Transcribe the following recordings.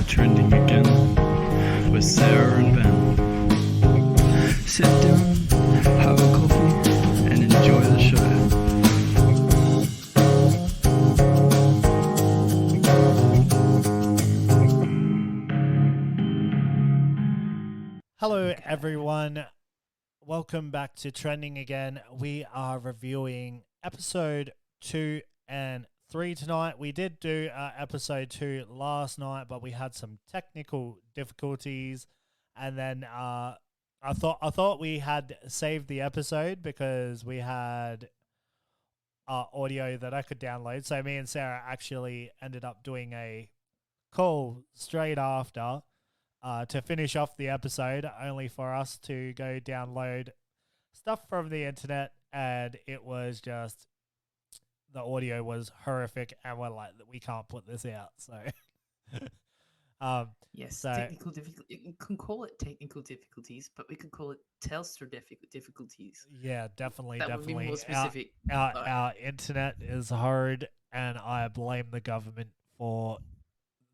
Trending again with Sarah and Ben. Sit down, have a coffee, and enjoy the show. Hello everyone, welcome back to Trending Again. We are reviewing episode 2 and 3 tonight. We did do episode 2 last night, but we had some technical difficulties, and then I thought we had saved the episode because we had audio that I could download. So me and Sarah actually ended up doing a call straight after to finish off the episode, only for us to go download stuff from the internet, and it was just, the audio was horrific, and we're like, we can't put this out. So, yes, so, technical difficulty. You can call it technical difficulties, but we could call it Telstra difficulties. Yeah, definitely. Would be more specific. Our internet is hard, and I blame the government for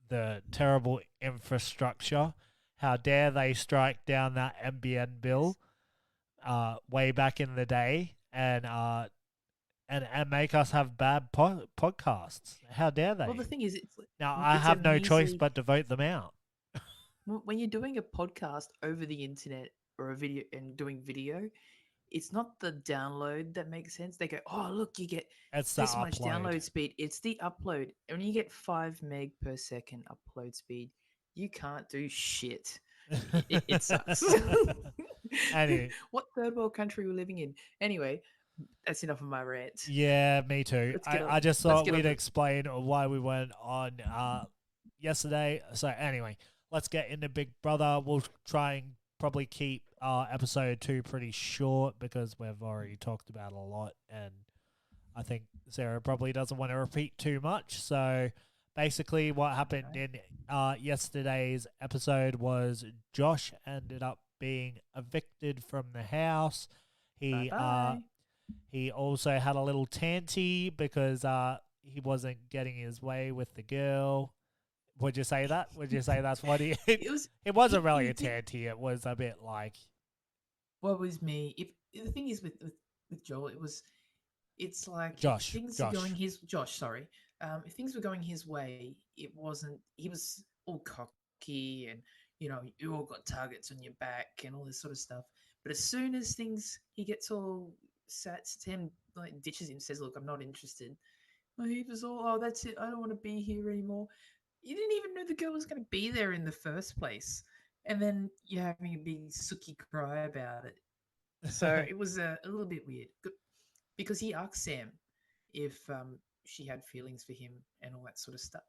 the terrible infrastructure. How dare they strike down that NBN bill way back in the day and make us have bad podcasts? How dare they? Well, the thing is, I have no choice but to vote them out. When you're doing a podcast over the internet or a video and doing video, it's not the download that makes sense. They go, oh, look, you get this much download speed. It's the upload. And when you get 5 meg per second upload speed, you can't do shit. It sucks. Anyway. What third world country are we living in? Anyway, that's enough of my rant. Yeah, me too. I just thought we'd explain why we went on yesterday. So anyway, let's get into Big Brother. We'll try and probably keep episode 2 pretty short because we've already talked about it a lot, and I think Sarah probably doesn't want to repeat too much. So basically what happened in yesterday's episode was Josh ended up being evicted from the house. He also had a little tanty because he wasn't getting his way with the girl. Would you say that? Would you say that's what he... It wasn't really a tanty. It was a bit like... What was me? The thing is with Joel, it's like... Josh. Are going his... Josh, sorry. If things were going his way, it wasn't... He was all cocky and, you all got targets on your back and all this sort of stuff. But as soon as he gets all sat to him, like ditches him, says, look, I'm not interested. Well, he was all, oh, that's it. I don't want to be here anymore. You didn't even know the girl was going to be there in the first place. And then you're having a big sooky cry about it. So it was a little bit weird because he asked Sam if she had feelings for him and all that sort of stuff.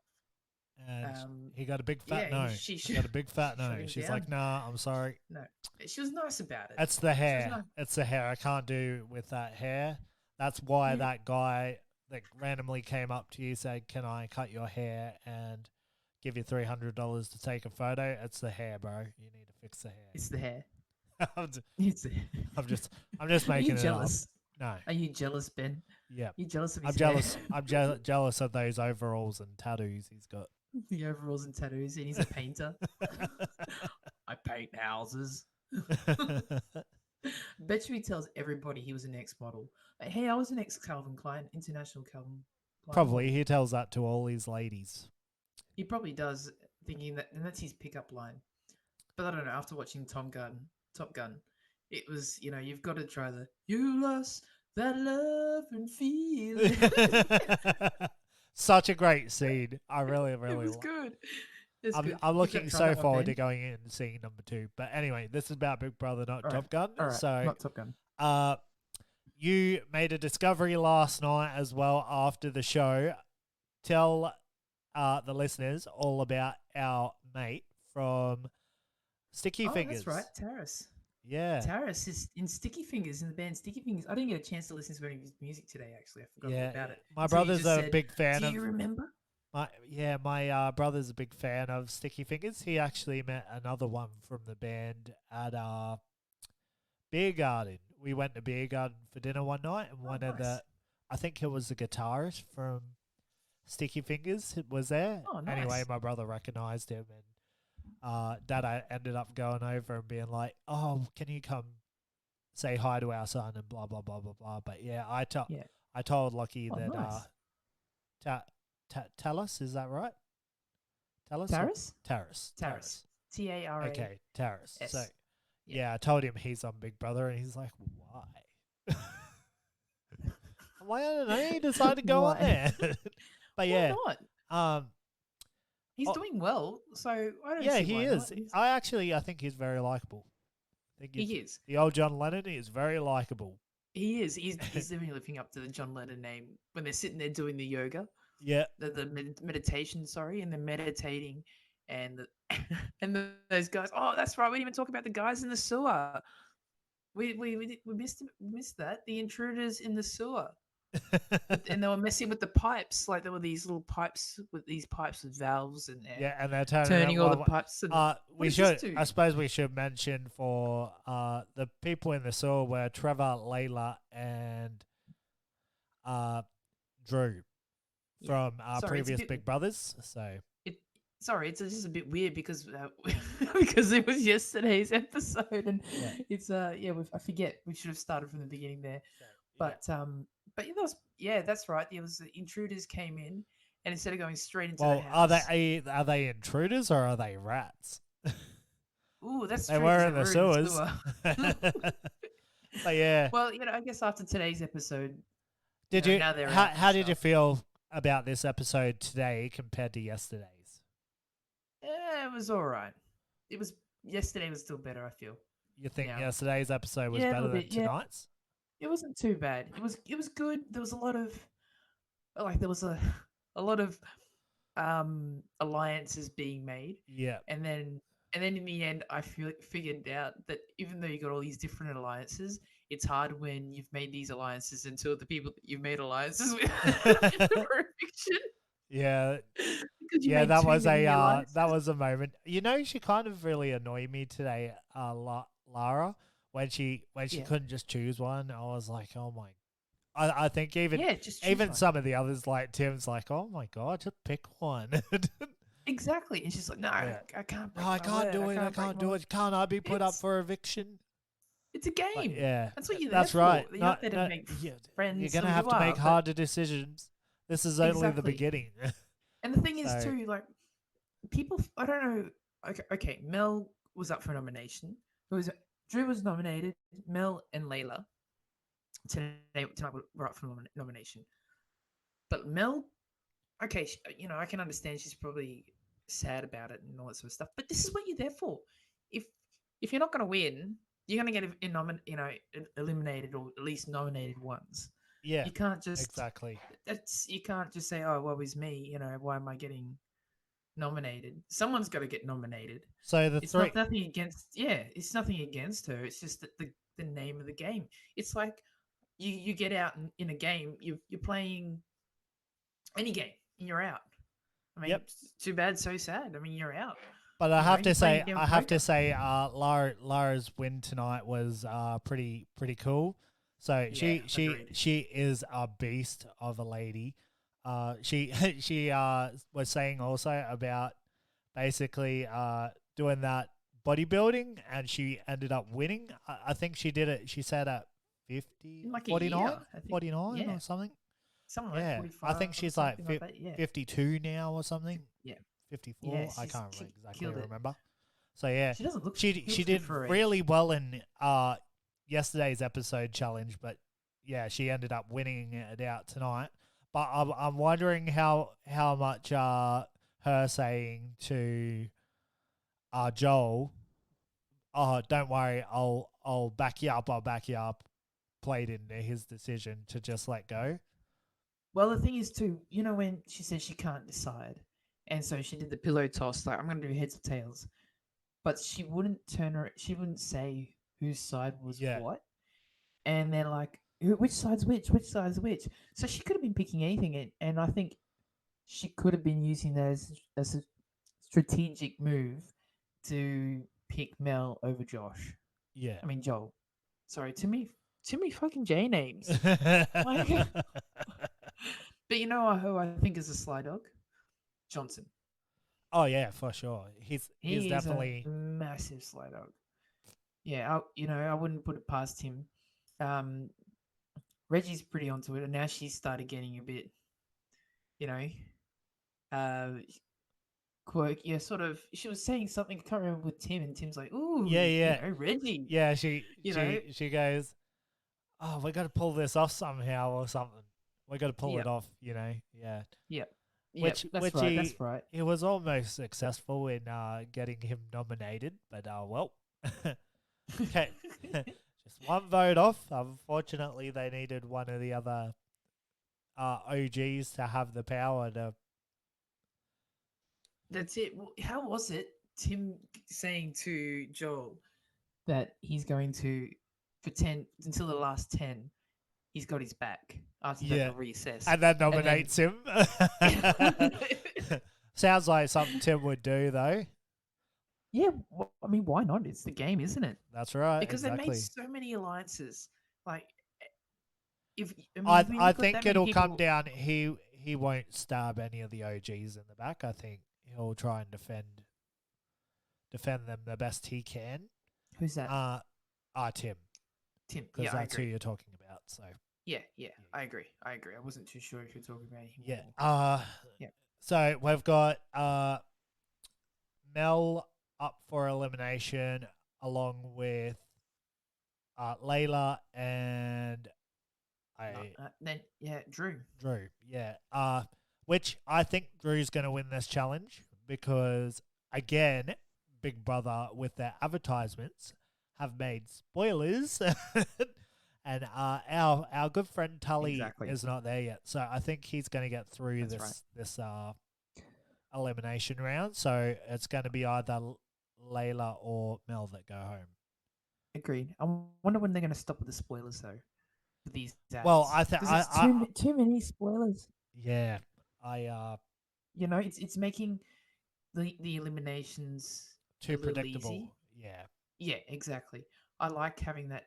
And he got a big fat no. She got a big fat no. She's like, nah, I'm sorry. No, she was nice about it. It's the hair. It's the hair. I can't do with that hair. That's why that guy that randomly came up to you said, can I cut your hair and give you $300 to take a photo? It's the hair, bro. You need to fix the hair. It's the hair. I'm just making it jealous? Up. No. Are you jealous, Ben? Yeah. You jealous of his I'm jealous. hair? I'm jealous of those overalls and tattoos he's got. The overalls and tattoos, and he's a painter. I paint houses. Bet you he tells everybody he was an ex-model. Like, hey, I was an ex-Calvin Klein, international Calvin Klein. Probably. He tells that to all his ladies. He probably does, thinking that, and that's his pickup line. But I don't know, after watching Top Gun, it was, you've got to try you lost that love and feeling. Such a great scene. I really it was good. I'm looking so forward to going in and seeing number 2. But anyway, this is about Big Brother, not Top Gun. All right. So, not Top Gun. You made a discovery last night as well after the show. Tell the listeners all about our mate from Sticky Fingers. That's right, Taris. Yeah. Taris is in Sticky Fingers, in the band Sticky Fingers. I didn't get a chance to listen to any of his music today, actually. I forgot about it. My brother's a big fan of... Do you remember? My brother's a big fan of Sticky Fingers. He actually met another one from the band at Beer Garden. We went to Beer Garden for dinner one night, and I think it was the guitarist from Sticky Fingers was there. Oh, nice. Anyway, my brother recognised him, and Dad, I ended up going over and being like, "Oh, can you come say hi to our son?" and blah blah blah blah blah. But yeah, Yeah. I told Lockie Oh, that nice. Talus, is that right? Talus or Taris? Taris? Taris. Taras. Okay, Taris. So Yeah. yeah, I told him he's on Big Brother, and he's like, "Why?" I'm like, "I don't know." He decided to go on Why? there. But Why yeah, not? um, He's oh, doing well, so I don't yeah, see he why is. not. I think he's very likable. I think He he's is. the old John Lennon. He is very likable. He is. He's definitely living up to the John Lennon name when they're sitting there doing the yoga, Yeah, the meditation. Sorry, and they're meditating, and those guys. Oh, that's right. We didn't even talk about the guys in the sewer. We missed that. The intruders in the sewer. And they were messing with the pipes. Like there were these little pipes with valves and yeah, and they're turning turning all the up. pipes. And what We does this should. do? I suppose we should mention for the people in the sewer were Trevor, Layla, and Drew Yeah. from Sorry, it's a previous bit. Big Brothers. So It, sorry, it's just a bit weird because because it was yesterday's episode and yeah, it's yeah I forget we should have started from the beginning there, so, yeah. but yeah that's right. There was the intruders came in and instead of going straight into the Well, house, are they intruders or are they rats? ooh, that's They true were because in they the were in the sewers. sewer. But yeah, Well, I guess after today's episode, did you? now they're out and How did you stuff. feel about this episode today compared to yesterday's? It was all right. It was yesterday was still better. I feel. You think Yeah. yesterday's episode was Yeah, a better little than bit. Yeah, tonight's? it wasn't too bad. It was good. There was a lot of there was a lot of alliances being made, Yeah. and then in the end, figured out that even though you got all these different alliances, it's hard when you've made these alliances until the people that you've made alliances with for eviction Yeah, because you yeah, made too many that alliances. was a moment. You know, she kind of really annoyed me today, Lara, when she Yeah, couldn't just choose one. I was like, oh my. I think yeah, just choose one. some of the others like Tim's like, oh my god, just pick one. Exactly, and she's like, "No, Yeah. I can't No, break I my can't word. I do it. I can't break can't my do word." it. Can't I be put up It's for eviction? it's a But game. yeah, That's what you're there that's for. right. You're No, not there to no, make yeah, you're friends. gonna Well, have you to are, make but harder decisions. This is only the exactly. beginning. And the thing is, So too, like people, I don't know. Okay, Mel was up for nomination. Drew was nominated. Mel and Layla tonight were up for nomination. But Mel, okay, I can understand she's probably sad about it and all that sort of stuff. But this is what you're there for. If if you're not going to win, you're going to get eliminated or at least nominated once. yeah, You can't just exactly. you can't just say, oh, woe is me. Why am I getting nominated? Someone's got to get nominated. So the It's three, nothing against, yeah, it's nothing against her. It's just that the name of the game. It's like you get out in a game, you're playing any game and you're out. I mean, yep. it's too bad, so sad. I mean, you're out. But I have to You're playing a say, game of poker. Lara's win tonight was pretty cool. So Yeah, agreed. she is a beast of a lady. She she was saying also about basically doing that bodybuilding, and she ended up winning. I think she did it. She said at 50, In like a 49, year, I think. 49 Yeah, or something. something like Yeah, I 45, think she's like something like that. Yeah, 52 now or something. yeah, 54. I She's can't exactly killed it. remember. So yeah, She doesn't look. she Looks did good for her age. really well in yesterday's episode challenge, but yeah, she ended up winning it out tonight. But I'm wondering how much her saying to Joel, oh, don't worry, I'll back you up, played into his decision to just let go. Well, the thing is too, when she said she can't decide, and so she did the pillow toss, like I'm going to do heads or tails, but she wouldn't she wouldn't say whose side was Yeah. what, and then like which side's which side's which. So she could have been picking anything, and I think she could have been using that as a strategic move to pick Mel over Josh. Yeah. I mean Joel. Sorry, too many fucking J names. But you know who I think is a sly dog? Johnson. Oh yeah, for sure. He's He is definitely a massive slay dog. Yeah, I wouldn't put it past him. Um, Reggie's pretty onto it, and now she's started getting a bit, you know, uh, quirky. Yeah, sort of. She was saying something. I can't remember with Tim, and Tim's like, yeah, "Ooh, yeah. Reggie." Yeah, she You know. she she goes, "Oh, we got to pull this off somehow or something. We got to pull it Yep. off, you know." Yeah. Yep. Yep. Which That's which right. That's right. he was almost successful in getting him nominated, but well. Okay. Just one vote off. Unfortunately, they needed one of the other OGs to have the power to. That's it. Well, how was it? Tim saying to Joel that he's going to, for 10 until the last 10, he's got his back. After that, Yeah. they'll reassess. And then And then nominates him. Sounds like something Tim would do, though. yeah, well, I mean, why not? It's the game, isn't it? That's right. Because they made Exactly. so many alliances. Like, if I mean, I when I you've got that think many it'll come people, down. He won't stab any of the OGs in the back. I think he'll try and defend them the best he can. who's that? Tim, Tim. because Yeah, I that's who agree. you're talking about. So Yeah, I agree. I agree. I wasn't too sure if you're talking about him. yeah. Yeah. So we've got Mel up for elimination along with Layla and Then Drew. Drew. Yeah. Which I think Drew's going to win this challenge because again, Big Brother with their advertisements have made spoilers, and our good friend Tully Exactly. is not there yet. So I think he's going to get through That's this elimination round. So it's going to be either Layla or Mel that go home. Agreed. I wonder when they're going to stop with the spoilers though. For these ads. Well, I think because it's too many spoilers. Yeah, it's making the eliminations too a little predictable. easy. Yeah. Yeah, exactly. I like having that.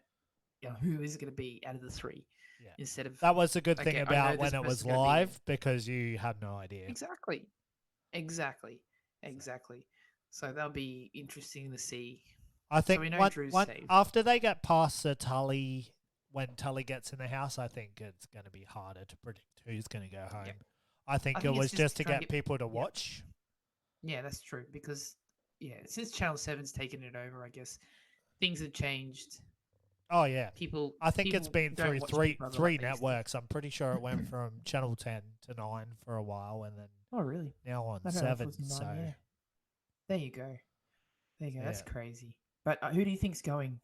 Who is going to be out of the three? Yeah. Instead of that was a good thing okay, about when it was live because you had no idea. Exactly. So that'll be interesting to see. I think so we know Drew's safe. After they get past the Tully, when Tully gets in the house, I think it's going to be harder to predict who's going to go home. Yep. I think it was just to get people to watch. Yeah, that's true because since Channel 7's taken it over, I guess things have changed. Oh yeah, people. I think it's been through three like networks. I'm pretty sure it went from Channel 10 to 9 for a while, and then really now on 7. So there you go. That's crazy. But who do you think's going?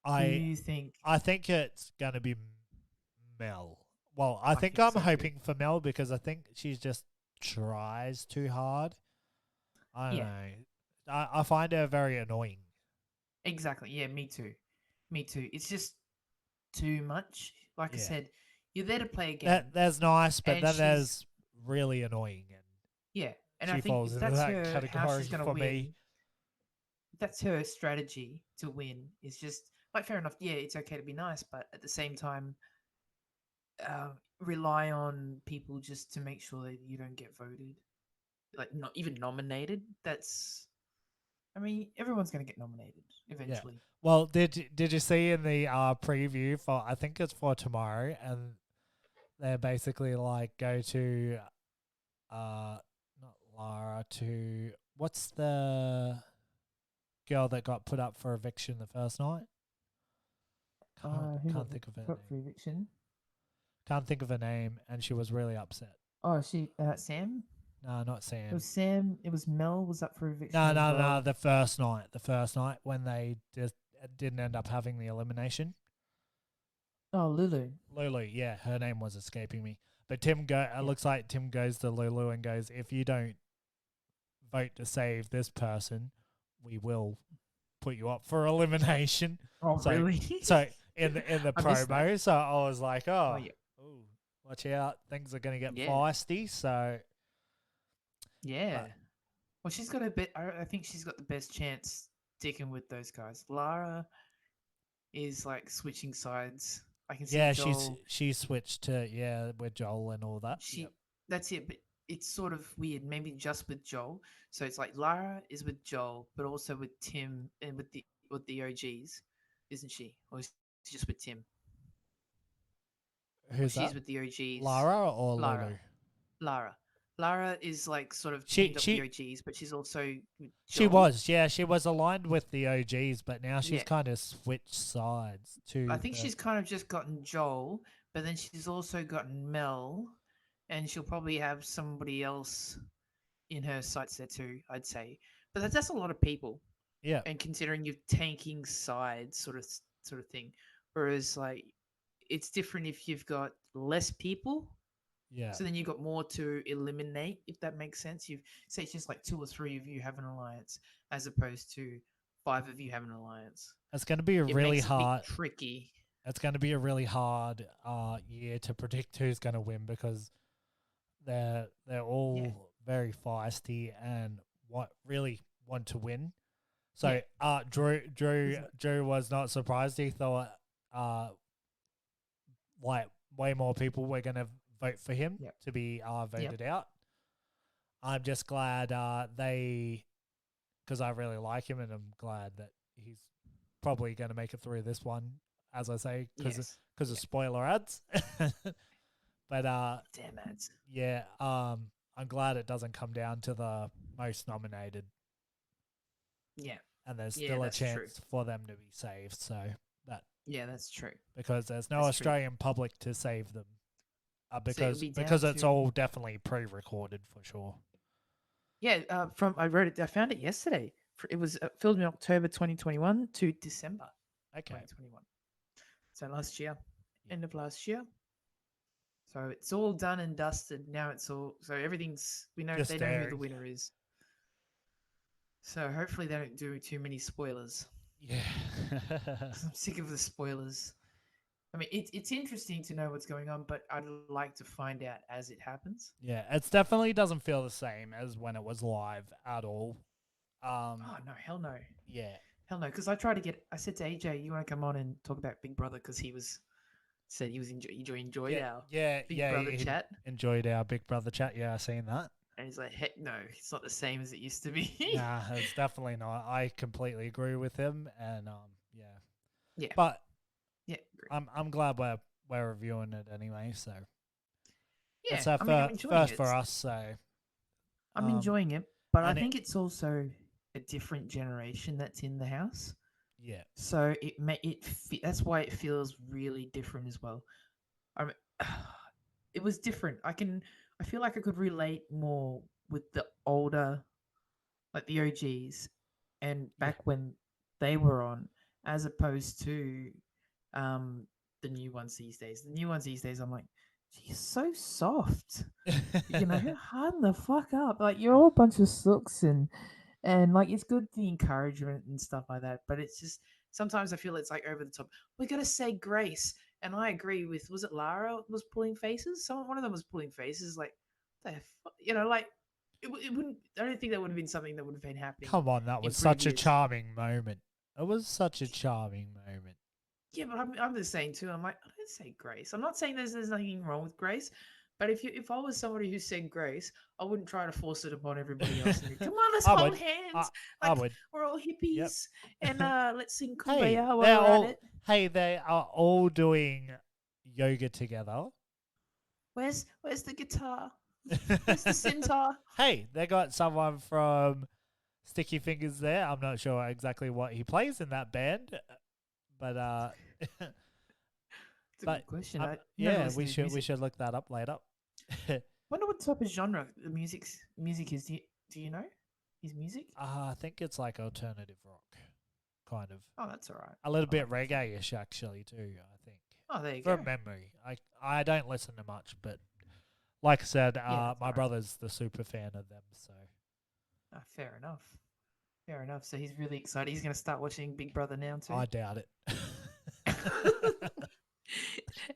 Who do you think? I think it's going to be Mel. Well, I think I'm hoping for Mel because I think she just tries too hard. I don't know. I find her very annoying. Exactly. Yeah, me too. It's just too much. Like I said, you're there to play a game. There's nice, but then there's really annoying. And I think if that's her, how she's going to win. Me. That's her strategy to win. Is just like fair enough. Yeah, it's okay to be nice, but at the same time, rely on people just to make sure that you don't get voted, like not even nominated. I mean, everyone's going to get nominated eventually. Yeah. Well, did you see in the preview for, I think it's for tomorrow, and they're basically like go to not Lara, to what's the girl that got put up for eviction the first night? Can't think of her name. For eviction? Can't think of her name, and she was really upset. Oh, Sam? No, not Sam. It was Sam. It was Mel was up for eviction. No. The first night when they just didn't end up having the elimination. Oh, Lulu. Yeah, her name was escaping me. But it looks like Tim goes to Lulu and goes, if you don't vote to save this person, we will put you up for elimination. Oh, really? So in the promo, so I was like, ooh, watch out, things are going to get feisty. So well, she's got a bit. I think she's got the best chance sticking with those guys. Lara is like switching sides. I can see. Yeah, she switched to with Joel and all that. That's it. But it's sort of weird, maybe just with Joel. So it's like Lara is with Joel, but also with Tim and with the OGs, isn't she? Or is she just with Tim? Or Who's she's that? with the OGs. Lara or Lara. Lulu? Lara. Lara is like sort of She teamed up with the she OGs, but she's also with she Joel. was, yeah, she was aligned with the OGs, but now she's Yeah. kind of switched sides I to think the she's kind of just gotten Joel, but then she's also gotten Mel, and she'll probably have somebody else in her sights there too, I'd say. But that's a lot of people. yeah, And considering you're tanking sides sort of thing. Whereas like it's different if you've got less people. yeah. So then you've got more to eliminate, if that makes sense. You've say it's just like 2 or 3 of you have an alliance, as opposed to 5 of you have an alliance. It's going to be a It really makes it a bit hard. tricky. It's going to be a really hard year to predict who's going to win because they're Yeah, all very feisty and what really want to win. yeah, So isn't it? Drew was not surprised. He thought uh like way more people were going to vote for him Yep, to be yep, voted out. I'm just glad they, because I really like him and I'm glad that he's probably going to make it through this one, as I say, yes, because of yeah. spoiler ads. But Damn ads. yeah, I'm glad it doesn't come down to the most nominated, Yeah, and there's yeah, still a that's true. chance for them to be saved. So that Yeah, that's true. because there's no That's true. Australian public to save them, So it'll be because down it's to all definitely pre-recorded for sure. yeah. From I wrote it. I found it yesterday. It was filmed in October 2021 to December Okay, 2021. So last year, yeah, end of last year. So it's all done and dusted. Now it's all so everything's we know just they know who the airing. winner is. So hopefully they don't do too many spoilers. Yeah, 'Cause I'm sick of the spoilers. I mean, it's interesting to know what's going on, but I'd like to find out as it happens. yeah. It definitely doesn't feel the same as when it was live at all. Oh no, hell no, Yeah, hell no. Because I tried to get. I said to AJ, "You want to come on and talk about Big Brother?" Because he was said he was enjoyed yeah, our yeah, Big yeah. Brother He chat, enjoyed our Big Brother chat. Yeah, I seen that. and he's like, "Heck no, it's not the same as it used to be." Nah, it's definitely not. I completely agree with him, and yeah. Yeah, But yeah, agree. I'm glad we're reviewing it anyway. So Yeah. it's our I mean, I'm enjoying first it. for us. So I'm um, enjoying it, but I and it think it's also a different generation that's in the house. yeah So that's why it feels really different as well. I mean, it was different. I feel like I could relate more with the older, like the OGs, and yeah. back when they were on, as opposed to um the new ones these days. The new ones these days, I'm like, she's so soft. Harden the fuck up. Like you're all a bunch of sooks and like it's good the encouragement and stuff like that, but it's just sometimes I feel it's like over the top. We gotta say grace, and I agree with was it Lara was pulling faces? One of them was pulling faces. Like like it wouldn't. I don't think that would have been something that would have been happening Come on, that in was such a previous. charming moment. It was such a charming moment. Yeah, but I'm just saying too. I'm like I don't say grace. I'm not saying there's nothing wrong with grace. But if I was somebody who said grace, I wouldn't try to force it upon everybody else. And go, come on, let's I hold would. I hands. I Like would. we're all Yep. hippies, and let's sing Hey, kumbaya while they're we're at all. it. Hey, they are all doing yoga together. Where's the guitar? Where's the centaur? Hey, they got someone from Sticky Fingers there. I'm not sure exactly what he plays in that band, but It's a but good question. I never yeah, listened to his we music. should look that up later. Wonder what type of genre the music is. Do you know his music? I think it's like alternative rock, kind of Oh, that's all right. a little I bit like that too. reggae-ish actually too. I think Oh, there you go. from memory. I don't listen to much, but like I said, Yeah, that's my all right. brother's the super fan of them, so Ah, fair enough. Fair enough. So he's really excited. He's going to start watching Big Brother now too. I doubt it.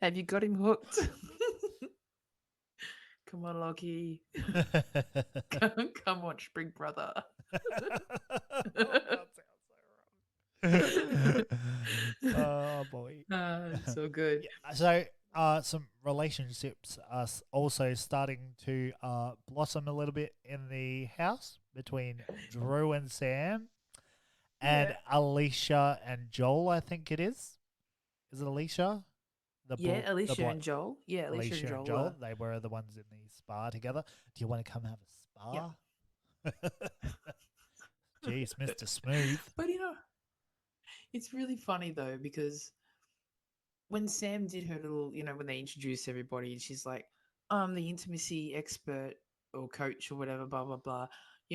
Have you got him hooked? Come on, Lockie. Come watch Big Brother. That sounds so wrong. Oh boy. It's so good. Yeah, so some relationships are also starting to blossom a little bit in the house between Drew and Sam and Yeah. Alicia and Joel. I think it is. Is it Alicia? Yeah, The Alicia bloke. and Joel. Yeah, Alicia and Alicia and Joel Joel. were. They were the ones in the spa together. Do you want to come have Yep. a spa? Jeez, Mr. Smooth. But it's really funny though because when Sam did her little, when they introduced everybody, and she's like, "I'm the intimacy expert or coach or whatever, blah blah blah.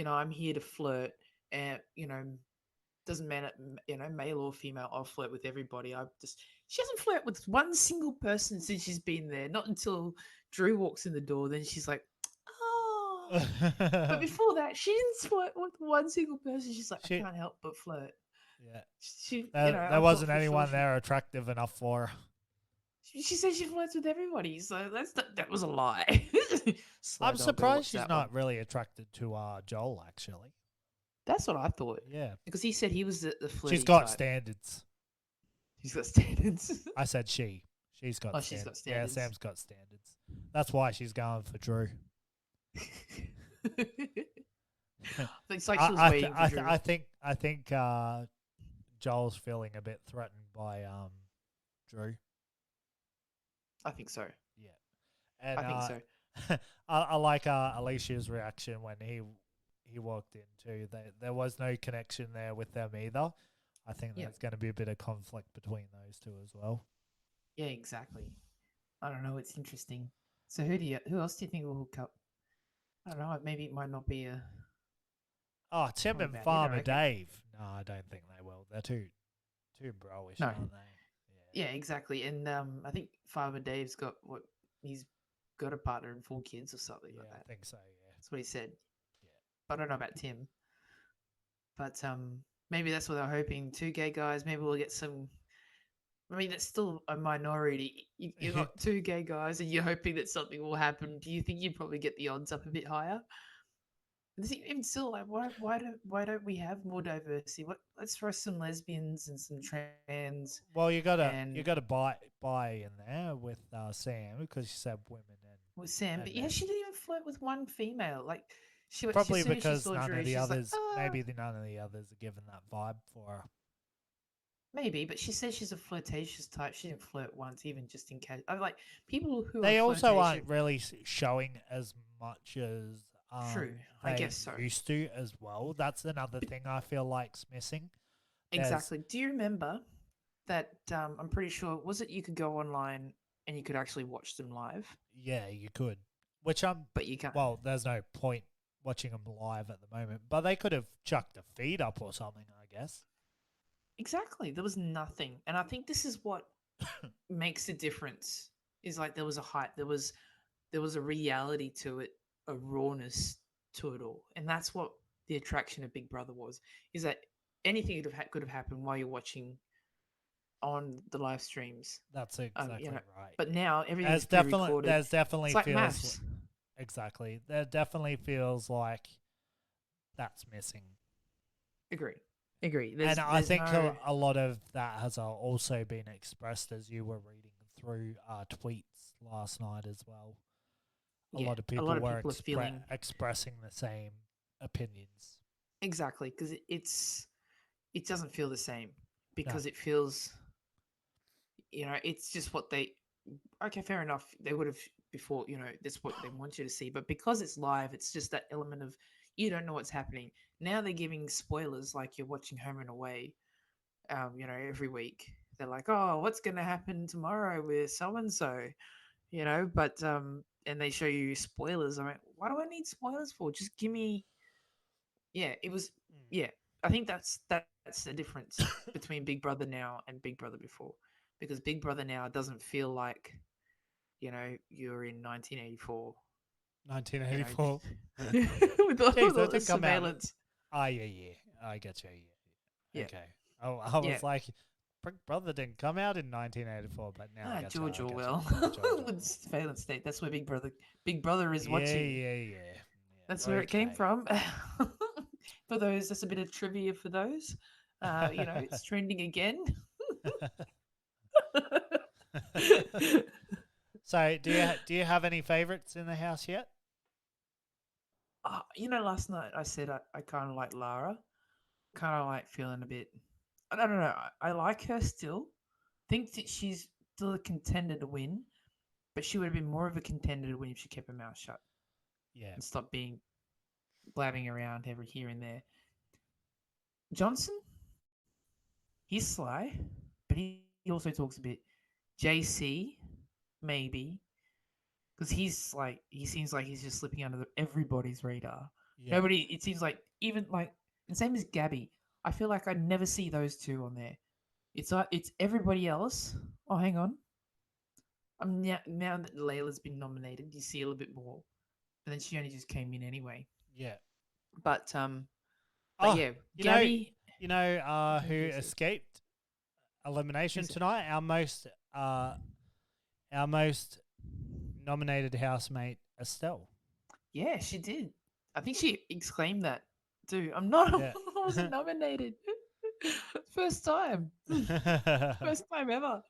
I'm here to flirt, and doesn't matter, male or female. I'll flirt with everybody. She hasn't flirted with one single person since she's been there. Not until Drew walks in the door, then she's like, oh. But before that, she didn't flirt with one single person. She's like, I She, can't help but flirt. yeah. I There thought wasn't for sure anyone there attractive enough for her. she said she flirts with everybody, so that was a lie. Sly I'm dog, gotta watch surprised she's that not one. really attracted to Joel, actually. That's what I thought Yeah. because he said he was the flirty She's got type. standards. He's got standards. I said she. She's got Oh, standards. she's got standards. Yeah, Sam's got standards. That's why she's going for Drew. It's like she was waiting for Drew. I think Joel's feeling a bit threatened by Drew. I think so. Yeah. And I think so. I like Alicia's reaction when he walked in too. There was no connection there with them either. I think Yeah. there's going to be a bit of conflict between those two as well. Yeah, exactly. I don't know. It's interesting. So who else do you think will hook up? I don't know. Maybe it might not be a. Oh, Tim What and about it, I Farmer reckon? Dave. No, I don't think they will. They're too bro-ish, No. aren't they? Yeah, exactly. And I think Farmer Dave's got what he's got a partner and 4 kids or something Yeah, like I that. think so. Yeah. That's what he said. Yeah. But I don't know about Tim. But maybe that's what they're hoping. 2 gay guys. Maybe we'll get some. I mean, it's still a minority. You got 2 gay guys, and you're hoping that something will happen. Do you think you'd probably get the odds up a bit higher? Even still, like, why don't we have more diversity? Let's throw some lesbians and some trans. Well, you And gotta buy in there with Sam because she said women and with Sam, but and yeah, men. she didn't even flirt with one female. Like she Probably as soon as she because saw none Drew, of the she's like, others, maybe none of the others are given that vibe for her. maybe, but she says she's a flirtatious type. She didn't flirt once, even just in case. I'm like people who They are also flirtatious. aren't really showing as much as True, I they guess so. used to as well. That's another thing I feel like's missing. Exactly. Do you remember that? I'm pretty sure was it you could go online and you could actually watch them live, Yeah, you could. Which but you can't. well, there's no point watching them live at the moment, but they could have chucked a feed up or something, I guess. Exactly. There was nothing. And I think this is what makes a difference. Is like there was a hype. There was a reality to it, a rawness to it all. And that's what the attraction of Big Brother was. Is that anything could have happened while you're watching on the live streams. That's exactly right. But now everything's pre-recorded. There's definitely It's like feels maths. exactly. There definitely feels like that's missing. Agree. I I think a lot of that has also been expressed as you were reading through tweets last night as well. A lot of people are feeling expressing the same opinions. exactly because it doesn't feel the same because it feels it's just what they okay, fair enough, they would have before, that's what they want you to see, but because it's live, it's just that element of you don't know what's happening. Now they're giving spoilers like you're watching Home and Away, every week. They're like, oh, what's going to happen tomorrow with so and so, but and they show you spoilers. I mean, why do I need spoilers for? Just give me. Yeah, it was. Yeah, I think that's the difference between Big Brother now and Big Brother before, because Big Brother now doesn't feel like, you're in 1984. 1984. With all, Jeez, that the didn't come out. surveillance. Oh, yeah. I get you. Yeah. Yeah. Okay. Oh, I was Yeah. like, Big Brother didn't come out in 1984, but now I get you, George I get you. Orwell George Orwell. with surveillance state. That's where Big Brother is watching. Yeah. That's where it came Okay. from. For those, that's a bit of trivia for those. It's trending again. So do you have any favorites in the house yet? Last night I said I kind of like Lara. Kind of like feeling a bit. I don't know. I like her still. Think that she's still a contender to win, but she would have been more of a contender to win if she kept her mouth shut Yeah. and stopped being blabbing around every here and there. Johnson, he's sly, but he also talks a bit. JC, maybe, because he seems like he's just slipping under everybody's radar. Yeah. Nobody. It seems like even like and same as Gabby. I feel like I never see those two on there. It's everybody else. Oh, hang on. Now that Layla's been nominated, you see a little bit more. But then she only just came in anyway. Yeah. But Oh, yeah, you know, Gabby. who escaped elimination Who's it? tonight? Our most nominated housemate, Estelle. Yeah, she did. I think she exclaimed that too. I'm not. Yeah. I wasn't nominated. First time. First time ever.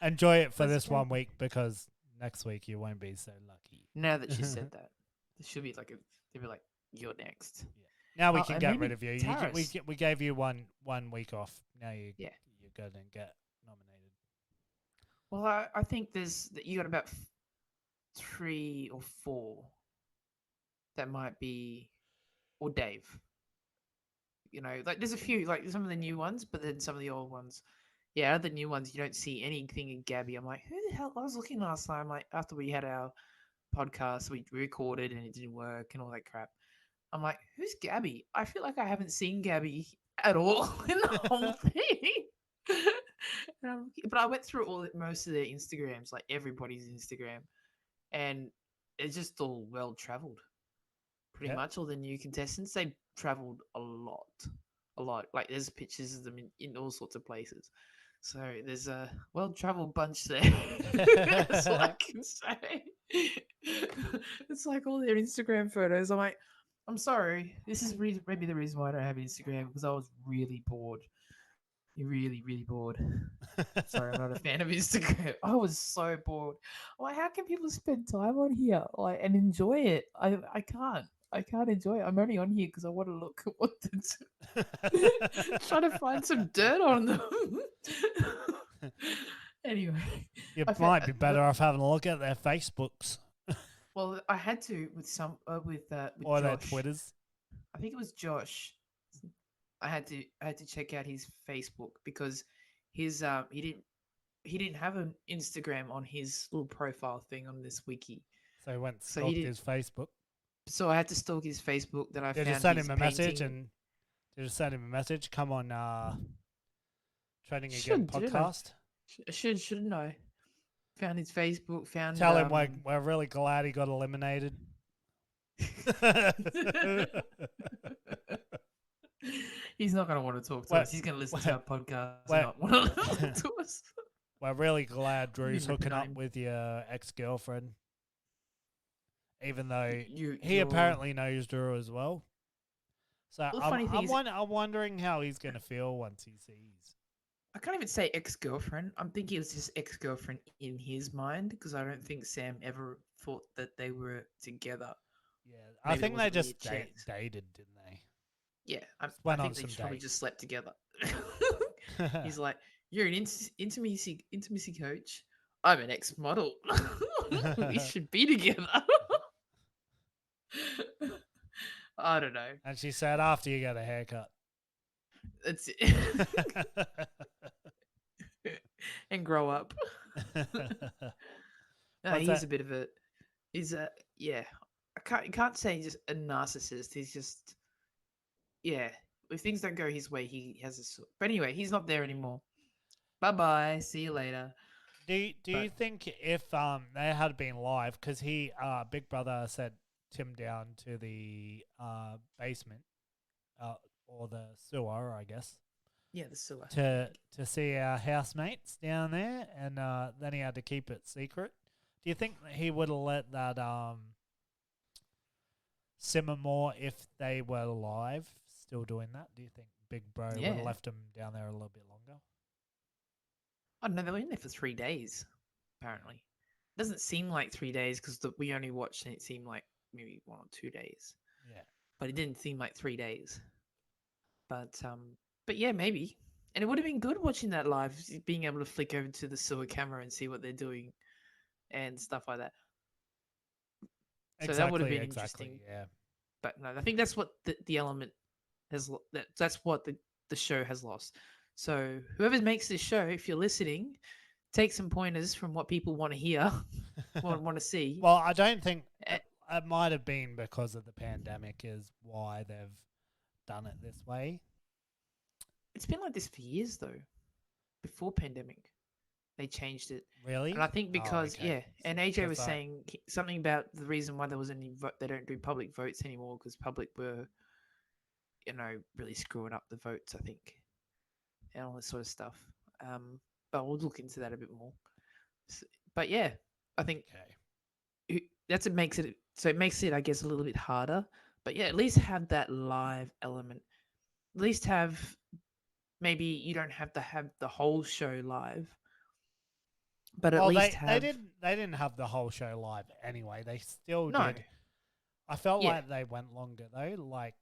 Enjoy it for That's this great. 1 week because next week you won't be so lucky. Now that she said that, there should be like they'd be like, "You're next." Now we can and get maybe rid of you. Taras. We gave you one week off. Now you Yeah. go and get nominated. Well, I think you got about 3 or 4 that might be, or Dave. Like there's a few, like some of the new ones, but then some of the old ones. Yeah, the new ones, you don't see anything in Gabby. I'm like, who the hell? I was looking last time, like after we had our podcast, we recorded and it didn't work and all that crap. I'm like, who's Gabby? I feel like I haven't seen Gabby at all in the whole thing. But I went through most of their Instagrams, like everybody's Instagram, and it's just all well traveled. Pretty Yeah. much all the new contestants, they traveled a lot. Like there's pictures of them in all sorts of places. So there's a well traveled bunch there. That's all I can say. It's like all their Instagram photos. I'm like, I'm sorry. This is maybe the reason why I don't have Instagram because I was really bored. Really, really bored. Sorry, I'm not a fan of Instagram. I was so bored. Like, how can people spend time on here and enjoy it? I can't. I can't enjoy it. I'm only on here because I want to look at what trying to find some dirt on them. Anyway, You I might be better off having a look at their Facebooks Well, I had to with or their Josh. Twitters. I think it was Josh. I had to check out his Facebook because his he didn't have an Instagram on his little profile thing on this wiki. So he went So stalked his Facebook. So I had to stalk his Facebook. Then I Did found you send his him a message painting. and did you send him a message? Come on, Training Again Should, didn't I? podcast. Shouldn't I? Found his Facebook. Found Tell him we're really glad he got eliminated. He's not going to want to talk to us. He's going to listen to our podcast and not want to talk to us. We're really glad Drew's You're hooking up name. with your ex-girlfriend. Even though he you're- apparently knows Drew as well. So Well, the funny thing is- I'm wondering how he's going to feel once he sees. I can't even say ex-girlfriend. I'm thinking it was just ex-girlfriend in his mind because I don't think Sam ever thought that they were together. Yeah, I Maybe think it they was a just weird chance. dated, didn't they? Yeah, I went on think they some probably dates. just slept together. He's like, "You're an intimacy coach. I'm an ex-model. We should be together." I don't know. And she said, after you get a haircut. That's it. And grow up. No, What's he's that? a bit of a. He's a yeah. You can't say he's just a narcissist. He's just yeah. If things don't go his way, he has a. But anyway, he's not there anymore. Bye bye. See you later. Do you think if they had been live, because he Big Brother sent Tim down to the basement or the sewer, I guess, Yeah, the sewer. to see our housemates down there, and then he had to keep it secret. Do you think that he would have let that simmer more if they were live, still doing that? Do you think Big Bro would have Yeah. left him down there a little bit longer? I don't know. They were in there for 3 days, apparently. doesn't seem like 3 days because we only watched and it seemed like maybe 1 or 2 days, Yeah. but it didn't seem like 3 days. But yeah, maybe. And it would have been good watching that live, being able to flick over to the sewer camera and see what they're doing and stuff like that. So that would have been interesting. Yeah. But no, I think that's what the element that's what the show has lost. So whoever makes this show, if you're listening, take some pointers from what people want to hear, want to see. Well, I don't think Eh, it might have been because of the pandemic is why they've done it this way. It's been like this for years though. Before pandemic, they changed it. Really? And I think because okay. yeah, and AJ was Because saying something about the reason why there was any they don't do public votes anymore because public were, really screwing up the votes. I think, and all this sort of stuff. But we'll look into that a bit more. But yeah, I think that's what makes it. So it makes it, I guess, a little bit harder. But yeah, at least have that live element. At least have maybe you don't have to have the whole show live, but at least have. They didn't have the whole show live anyway. They still No. did. I felt Yeah. like they went longer though. Like,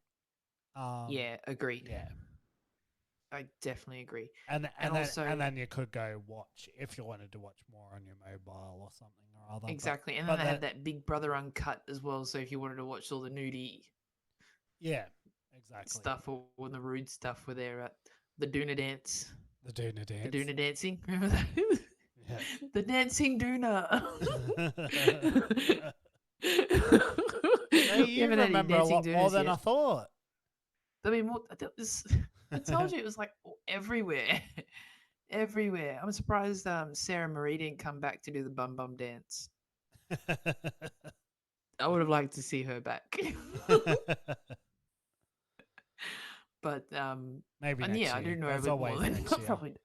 Yeah, agreed. yeah. I definitely agree. And also, then you could go watch if you wanted to watch more on your mobile or something or other. exactly, and then they had that Big Brother uncut as well. So if you wanted to watch all the nudie, yeah, exactly stuff or the rude stuff, where they're at the Doona dance, the Doona dance, the Doona dancing. Remember that? Yeah. The dancing Doona. You remember a lot more than I thought. I mean, I told you it was like everywhere, everywhere. I'm surprised Sarah Marie didn't come back to do the bum bum dance. I would have liked to see her back. But maybe and next yeah, I year. do know As a bit always, more than next year. probably.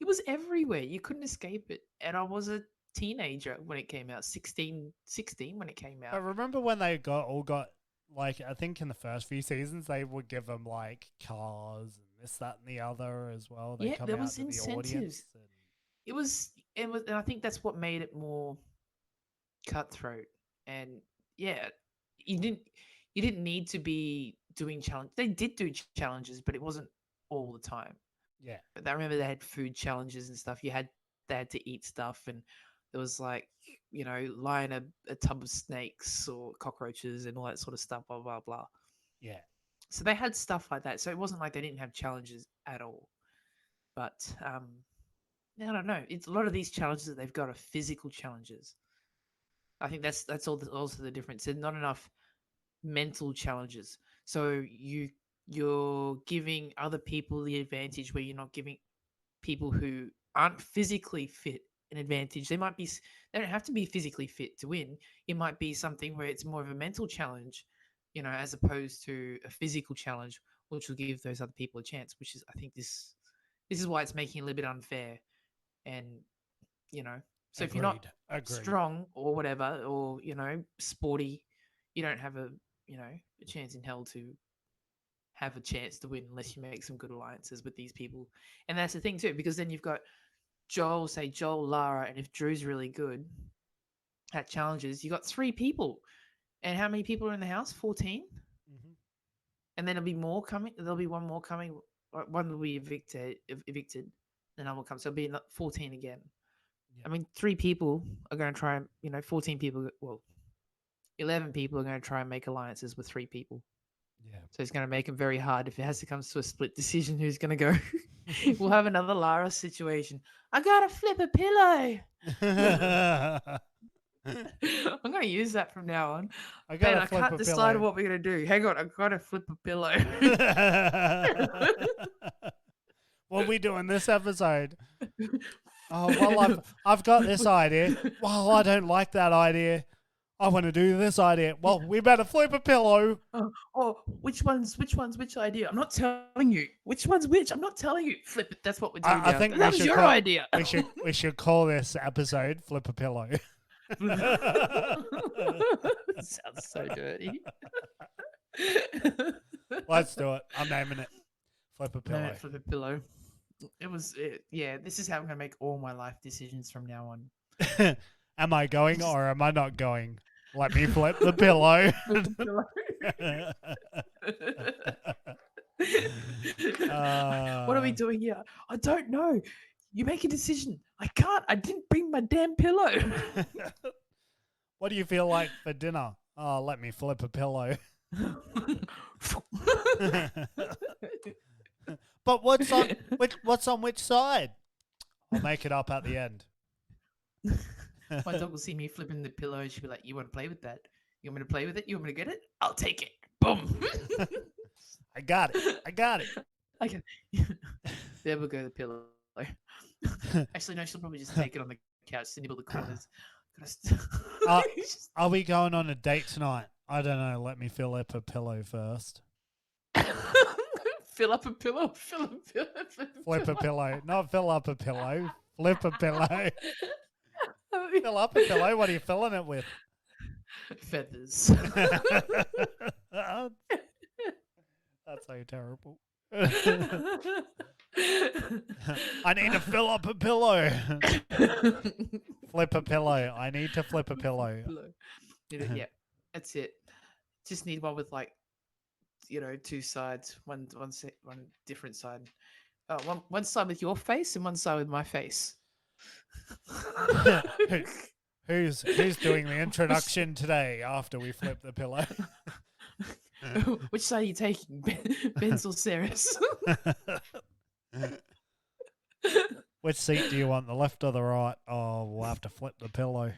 It was everywhere. You couldn't escape it. And I was a teenager when it came out, 16 when it came out. I remember when they all got like, I think in the first few seasons they would give them like cars and this, that, and the other as well. They come there out was to the incentives. audience and... It was, and I think that's what made it more cutthroat. And yeah, you didn't need to be doing challenge. They did do challenges, but it wasn't all the time. Yeah. But I remember they had food challenges and stuff. They had to eat stuff, and there was like, lie in a tub of snakes or cockroaches and all that sort of stuff, blah, blah, blah. Yeah. So they had stuff like that. So it wasn't like they didn't have challenges at all. But I don't know. It's a lot of these challenges that they've got are physical challenges. I think that's also the difference. There's not enough mental challenges. So you're giving other people the advantage where you're not giving people who aren't physically fit an advantage. They don't have to be physically fit to win. It might be something where it's more of a mental challenge, as opposed to a physical challenge, which will give those other people a chance. Which is, I think this is why it's making it a little bit unfair. And so if you're not strong or whatever, or sporty, you don't have a chance in hell to have a chance to win unless you make some good alliances with these people. And that's the thing too, because then you've got Joel, Lara, and if Drew's really good at challenges, you got 3 people. And how many people are in the house? 14? Mm-hmm. And then there'll be more coming. There'll be one more coming. One will be evicted. Then I will come. So it'll be 14 again. Yeah. I mean, 3 people are going to try, 14 people, 11 people are going to try and make alliances with 3 people. Yeah. So it's going to make it very hard if it has to come to a split decision who's going to go. We'll have another Lara situation. I got to flip a pillow. I'm going to use that from now on. I can't decide what we're going to do. Hang on, I've got to flip a pillow. What are we doing this episode? Oh, well, I've got this idea. Well, I don't like that idea. I want to do this idea. Well, we better flip a pillow. Which idea? I'm not telling you. Which one's which? I'm not telling you. Flip it. That's what we're doing. I think that was your idea. We should call this episode "Flip a Pillow." Sounds so dirty. Let's do it. I'm naming it "Flip a Pillow." Flip a pillow. It was, yeah. This is how I'm gonna make all my life decisions from now on. Am I going or am I not going? Let me flip the pillow. Flip the pillow. What are we doing here? I don't know. You make a decision. I can't. I didn't bring my damn pillow. What do you feel like for dinner? Oh, let me flip a pillow. But what's on which side? I'll make it up at the end. My dog will see me flipping the pillow. She'll be like, "You want to play with that? You want me to play with it? You want me to get it? I'll take it." Boom. I got it. I can. There will go the pillow. Actually, no. She'll probably just take it on the couch to nibble the corners. Are we going on a date tonight? I don't know. Let me fill up a pillow first. Fill up a pillow. Flip a pillow. Not fill up a pillow. Flip a pillow. Fill up a pillow. What are you filling it with? Feathers. That's so terrible. I need to fill up a pillow. Flip a pillow. I need to flip a pillow. Yeah, that's it. Just need one with two sides. One different side. One side with your face and one side with my face. Who's doing the introduction today after we flip the pillow? Which side are you taking, Ben's or Sarah's? Which seat do you want, the left or the right? Oh, we'll have to flip the pillow.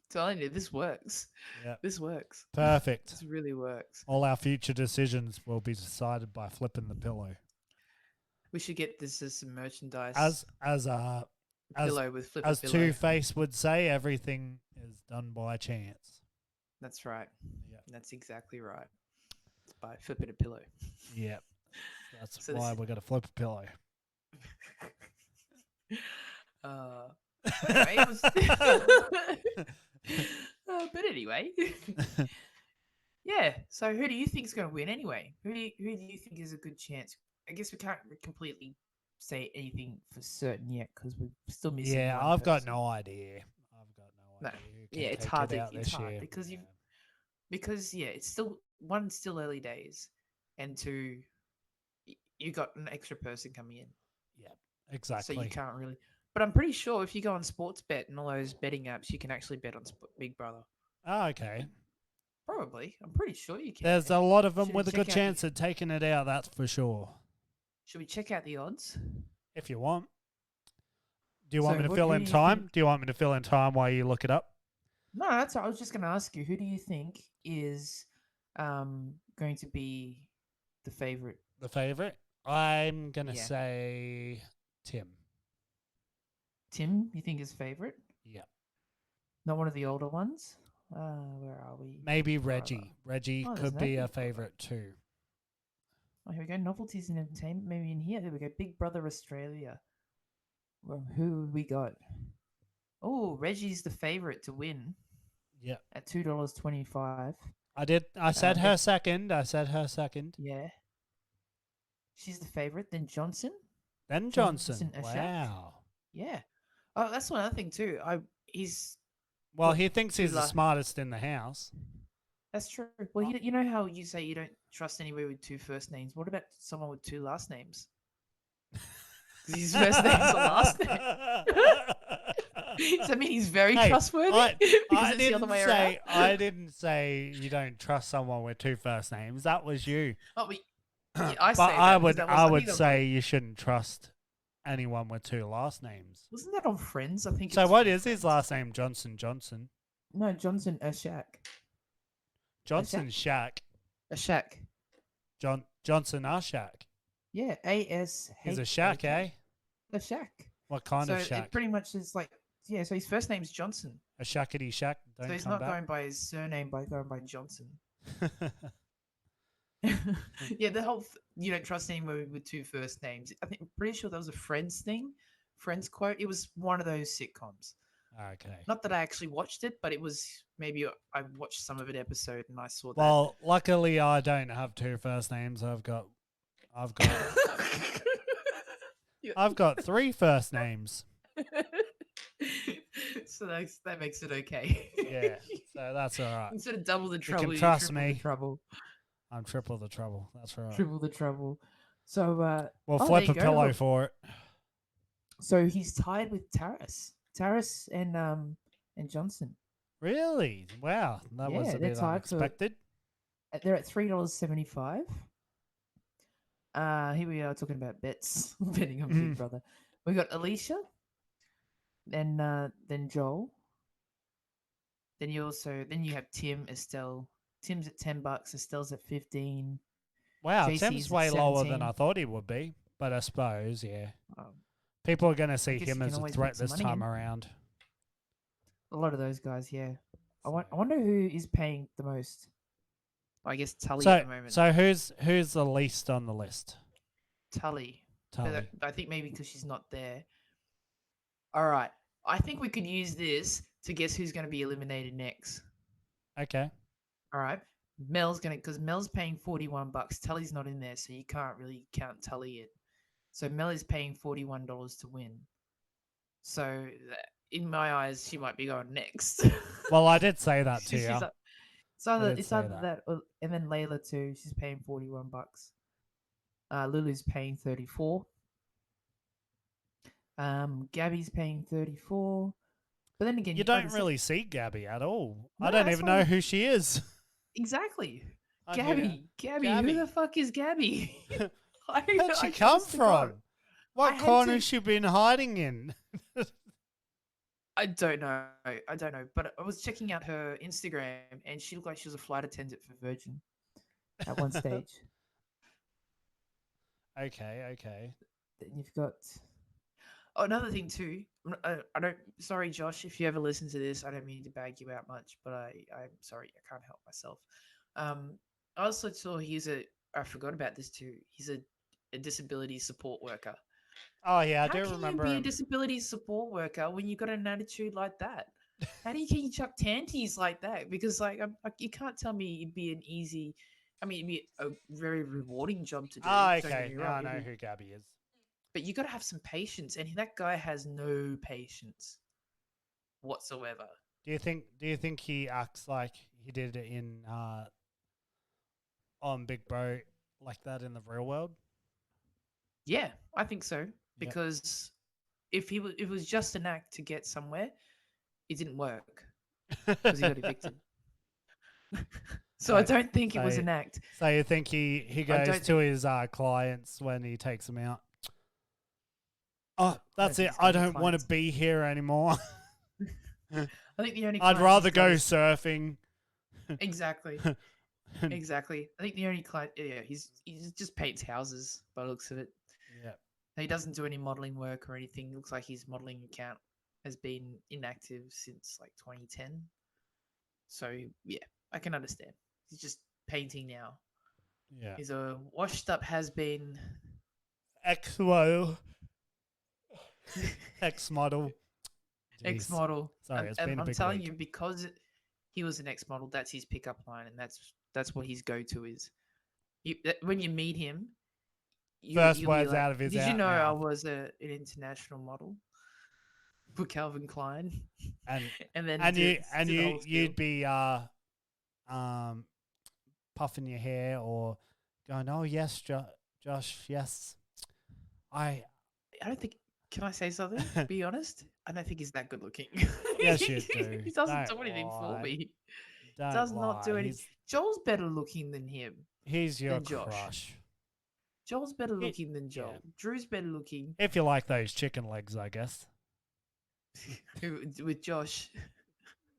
Telling you, this works. Yeah, this works. Perfect. This really works. All our future decisions will be decided by flipping the pillow. We should get this as some merchandise. Pillow with flip as Two-Face would say, everything is done by chance. That's right. Yeah, that's exactly right. It's by flipping a pillow. Yeah, that's why we're gonna flip a pillow. Anyway, but anyway, yeah. So who do you think is going to win anyway? Who do you think is a good chance? I guess we can't completely say anything for certain yet because we're still missing. Yeah, I've got no idea. Yeah, it's hard because it's still it's still early days, and two, you got an extra person coming in. Yeah, exactly. So you can't really. But I'm pretty sure if you go on Sportsbet and all those betting apps, you can actually bet on Big Brother. Oh, okay. Probably. I'm pretty sure you can. There's a lot of them with a good chance of taking it out, that's for sure. Should we check out the odds? If you want. Do you want me to fill in time? Do you want me to fill in time while you look it up? No, that's what I was just going to ask you. Who do you think is going to be the favorite? The favorite? I'm going to say Tim. Tim, you think is favorite? Yeah. Not one of the older ones? Where are we? Maybe Reggie. Reggie could be a favorite too. Oh, here we go. Novelties in entertainment. Maybe in here. There we go. Big Brother Australia. Well, who we got? Oh, Reggie's the favorite to win. Yeah. At $2.25. I said her second. Yeah. She's the favorite. Then Johnson. Johnson. Wow. Yeah. Oh, that's one other thing too. He thinks he's the smartest in the house. That's true. Well, you know how you say you don't trust anybody with two first names? What about someone with two last names? Because his first name's the last name. Does that mean he's very trustworthy? I didn't say you don't trust someone with two first names. That was you. Oh, I would say you shouldn't trust anyone with two last names. Wasn't that on Friends? I think. So what is his last name? Johnson? No, Johnson Ashak. Johnson Shack. Ashak. Johnson Ashak. Yeah, AS. He's a shack, eh? A shack. What kind of shack? It pretty much is like, yeah. So his first name's Johnson. A shackety shack. So he's not going by his surname, but going by Johnson. Yeah, the whole you don't trust anyone with two first names. I'm pretty sure that was a Friends thing, Friends quote. It was one of those sitcoms. Okay. Not that I actually watched it, but it was maybe I watched some of an episode and I saw that. Well, luckily I don't have two first names. I've got I've got 3 first names. So that makes it okay. Yeah, so that's all right. Instead of double the You trouble, can you trust triple the me. trouble. I'm triple the trouble. That's right. Triple the trouble. So, We'll there flip you a go. pillow Look, for it. so he's tied with Taras and Johnson. Really? Wow, that was Yeah, a they're bit tied for. unexpected. They're at $3.75. Here we are talking about bets, betting on Big Brother. We got Alicia, then Joel. Then you have Tim, Estelle. Tim's at $10, Estelle's at 15. Wow, JC's Tim's at way lower than 17. I thought he would be, but I suppose, yeah. Um, People are going to I see guess him you can as a always threat put some this money time in. around. A lot of those guys, yeah. I So, wonder who is paying the most. I guess Tully at so, the moment. so who's the least on the list? Tully. Tully. I think maybe because she's not there. All right. I think we could use this to guess who's going to be eliminated next. Okay. All right. Because Mel's paying $41. Tully's not in there, so you can't really count Tully in. So Mel is paying $41 to win. So in my eyes, she might be going next. Well, I did say that to She's you. up- It's either that or, and then Layla too. She's paying $41. Lulu's paying 34. Gabby's paying 34. But then again, You don't really see Gabby at all. No, I don't that's even why know who she is. Exactly. I Gabby, Gabby. who the fuck is Gabby? Where'd she come from? What I had corner to- has she been hiding in? I don't know. But I was checking out her Instagram, and she looked like she was a flight attendant for Virgin at one stage. Okay. Then you've got another thing too. I don't. Sorry, Josh, if you ever listen to this, I don't mean to bag you out much, but I'm sorry, I can't help myself. I also saw I forgot about this too. He's a disability support worker. Oh yeah, I How do can remember you be him. a disability support worker when you got an attitude like that? How do you chuck tanties like that? Because you can't tell me it'd be an easy. I mean, it'd be a very rewarding job to do. Ah, don't get okay. me Now wrong, I know it'd be- who Gabby is. But you got to have some patience, and that guy has no patience whatsoever. Do you think he acts like he did it in on Big Bro like that in the real world? Yeah, I think so. Because if it was just an act to get somewhere, it didn't work because he got evicted. So I don't think it was an act. So you think he goes to his clients when he takes them out? Oh, that's it. I don't want to be here anymore. I think the only I'd clients rather he's got go is- surfing. Exactly. Exactly. I think the only client, he's just paints houses by the looks of it. Yeah. He doesn't do any modeling work or anything. It looks like his modeling account has been inactive since like 2010. So yeah, I can understand. He's just painting now. Yeah. He's a washed up has been. Ex-model. Ex-model. Ex-model. Sorry, it's been a I'm big telling week. you, because he was an ex-model, that's his pickup line, and that's what his go-to is. When you meet him, First you'll be words like, out of his Did you know I mouth. was an international model for Calvin Klein? And and then you'd be puffing your hair or going, "Oh yes, Josh, yes." I don't think. Can I say something? Be honest. I don't think he's that good looking. Yes, you do. He doesn't Don't do anything for lie. me. Don't Does not do lie. anything. Joel's better looking than him. He's your than Josh. crush. Joel's better looking than Joel. Drew's better looking. If you like those chicken legs, I guess. With Josh.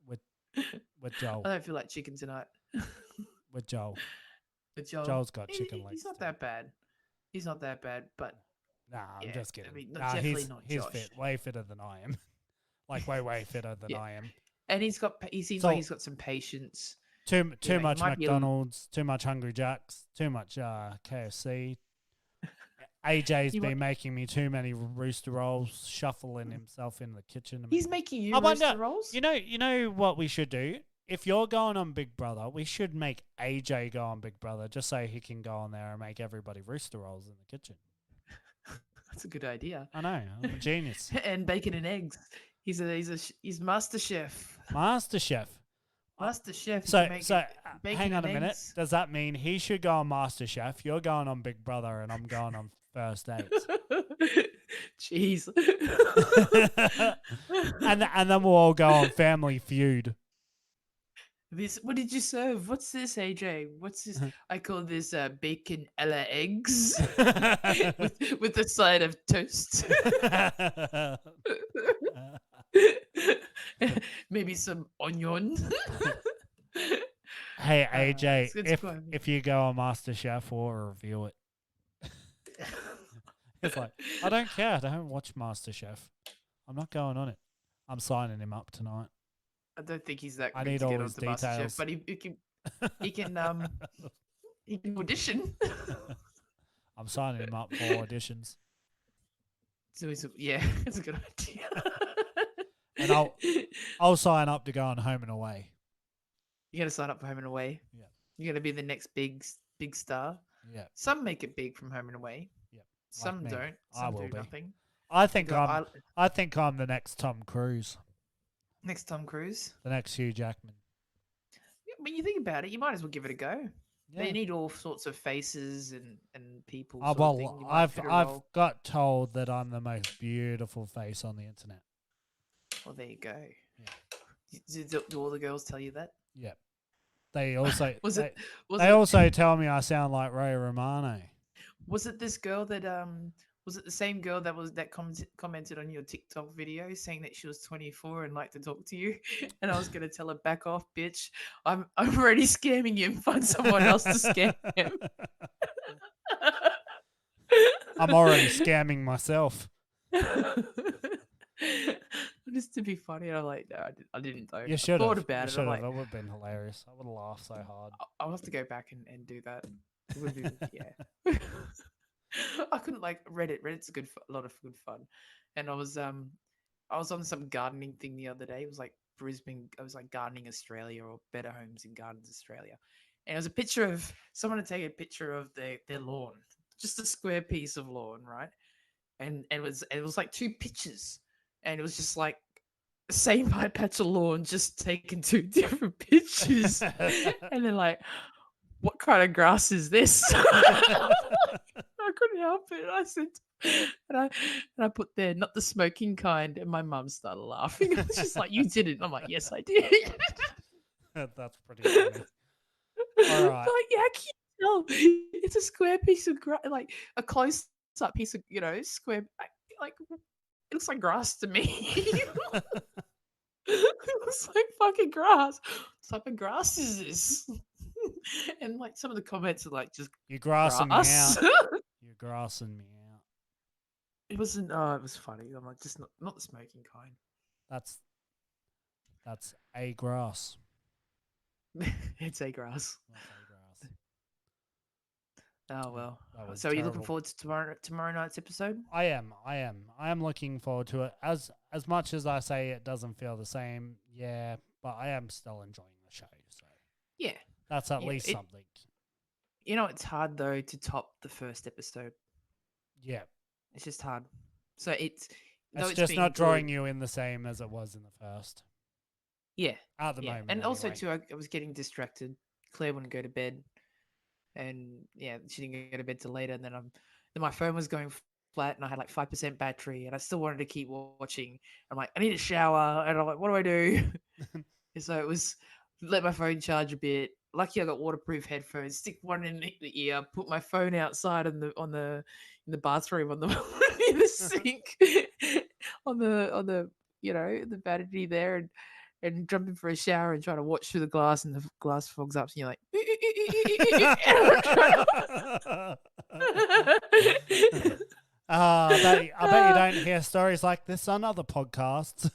With Joel. I don't feel like chicken tonight. With Joel. With Joel. Joel's got chicken legs. He's not that bad. He's not that bad, but Nah, I'm just kidding. I mean, Nah, definitely not he's Josh. fit. Way fitter than I am. Like way fitter than I am. And he seems like he's got some patience. Too know, much he might be a- McDonald's, too much Hungry Jacks, too much KFC. AJ's been making me too many rooster rolls, shuffling himself in the kitchen. He's making you I wonder- rooster rolls? You know what we should do? If you're going on Big Brother, we should make AJ go on Big Brother just so he can go on there and make everybody rooster rolls in the kitchen. That's a good idea. I know, I'm a genius. And bacon and eggs. He's master chef. Master Chef. Master chef. He So, can make so bacon hang on and a minute. eggs. Does that mean he should go on Master Chef? You're going on Big Brother, and I'm going on First Dates. Jeez. and then we'll all go on Family Feud. What did you serve? What's this, AJ? What's this? I call this bacon a la eggs with the side of toast. Maybe some onion. Hey AJ, it's quite- if you go on Master Chef, we'll review it. It's like, I don't care. I don't watch Master Chef. I'm not going on it. I'm signing him up tonight. I don't think he's that I good need to all get his onto MasterChef, details. but he can audition. I'm signing him up for auditions. So yeah, it's a good idea. And I'll sign up to go on Home and Away. You're gonna sign up for Home and Away. Yeah. You're gonna be the next big star. Yeah. Some make it big from Home and Away. Yeah. Some me. don't. I Some will do be. nothing. I think Go, I think I'm the next Tom Cruise, next Tom Cruise. the next Hugh Jackman. Yeah, when you think about it, you might as well give it a go. Yeah. They need all sorts of faces and people. Oh, sort of thing. well, You might I've fit a I've role. got told that I'm the most beautiful face on the internet. Well, there you go. Yeah. Do all the girls tell you that? Yeah. They also Was they, it? Was they it, also tell me I sound like Ray Romano. Was it this girl that Was it the same girl that commented on your TikTok video saying that she was 24 and liked to talk to you? And I was gonna tell her, back off, bitch. I'm already scamming you. Find someone else to scam him. I'm already scamming myself. Just to be funny, I'm like, no, I didn't though. You I should thought have. about You it. I'm should have. like, It would have been hilarious. I would have laughed so hard. I'll have to go back and do that. It would be, yeah. I couldn't like Reddit. Reddit's a lot of good fun, and I was on some gardening thing the other day. It was like Brisbane. I was like Gardening Australia or Better Homes in Gardens Australia, and it was a picture of someone had taken a picture of their lawn, just a square piece of lawn, right? And it was like two pictures, and it was just like the same high patch of lawn, just taken two different pictures, and then like, what kind of grass is this? I couldn't help it. I said, and I put there, not the smoking kind, and my mum started laughing. She's like, "You did it." I'm like, "Yes, I did." That's pretty funny. All right. Like, yeah, can you tell? It's a square piece of grass, like a close-up piece of, square. Like, it looks like grass to me. It looks like fucking grass. What type of grass is this? And like some of the comments are like, just You're grassing me grass. out. You're grassing me out. It wasn't. Oh, it was funny. I'm like, just not the smoking kind. That's a grass. It's a grass. Not a grass. Oh well. That was So are you looking terrible. forward to tomorrow night's episode? I am looking forward to it. As much as I say it doesn't feel the same, yeah, but I am still enjoying the show. So Yeah. that's at Yeah, least something. You know, it's hard though to top the first episode. Yeah. It's just hard. So though It's just been not drawing good- you in the same as it was in the first. Yeah. At the Yeah. moment. And also anyway. too, I was getting distracted. Claire wouldn't go to bed, and yeah, she didn't go to bed till later. And then my phone was going flat, and I had like 5% battery, and I still wanted to keep watching. I'm like, I need a shower, and I'm like, what do I do? And so it was let my phone charge a bit. Lucky I got waterproof headphones. Stick one in the ear. Put my phone outside in the bathroom on the in the sink on the the vanity there, and jump in for a shower and try to watch through the glass, and the glass fogs up, and you're like, I bet you don't hear stories like this on other podcasts.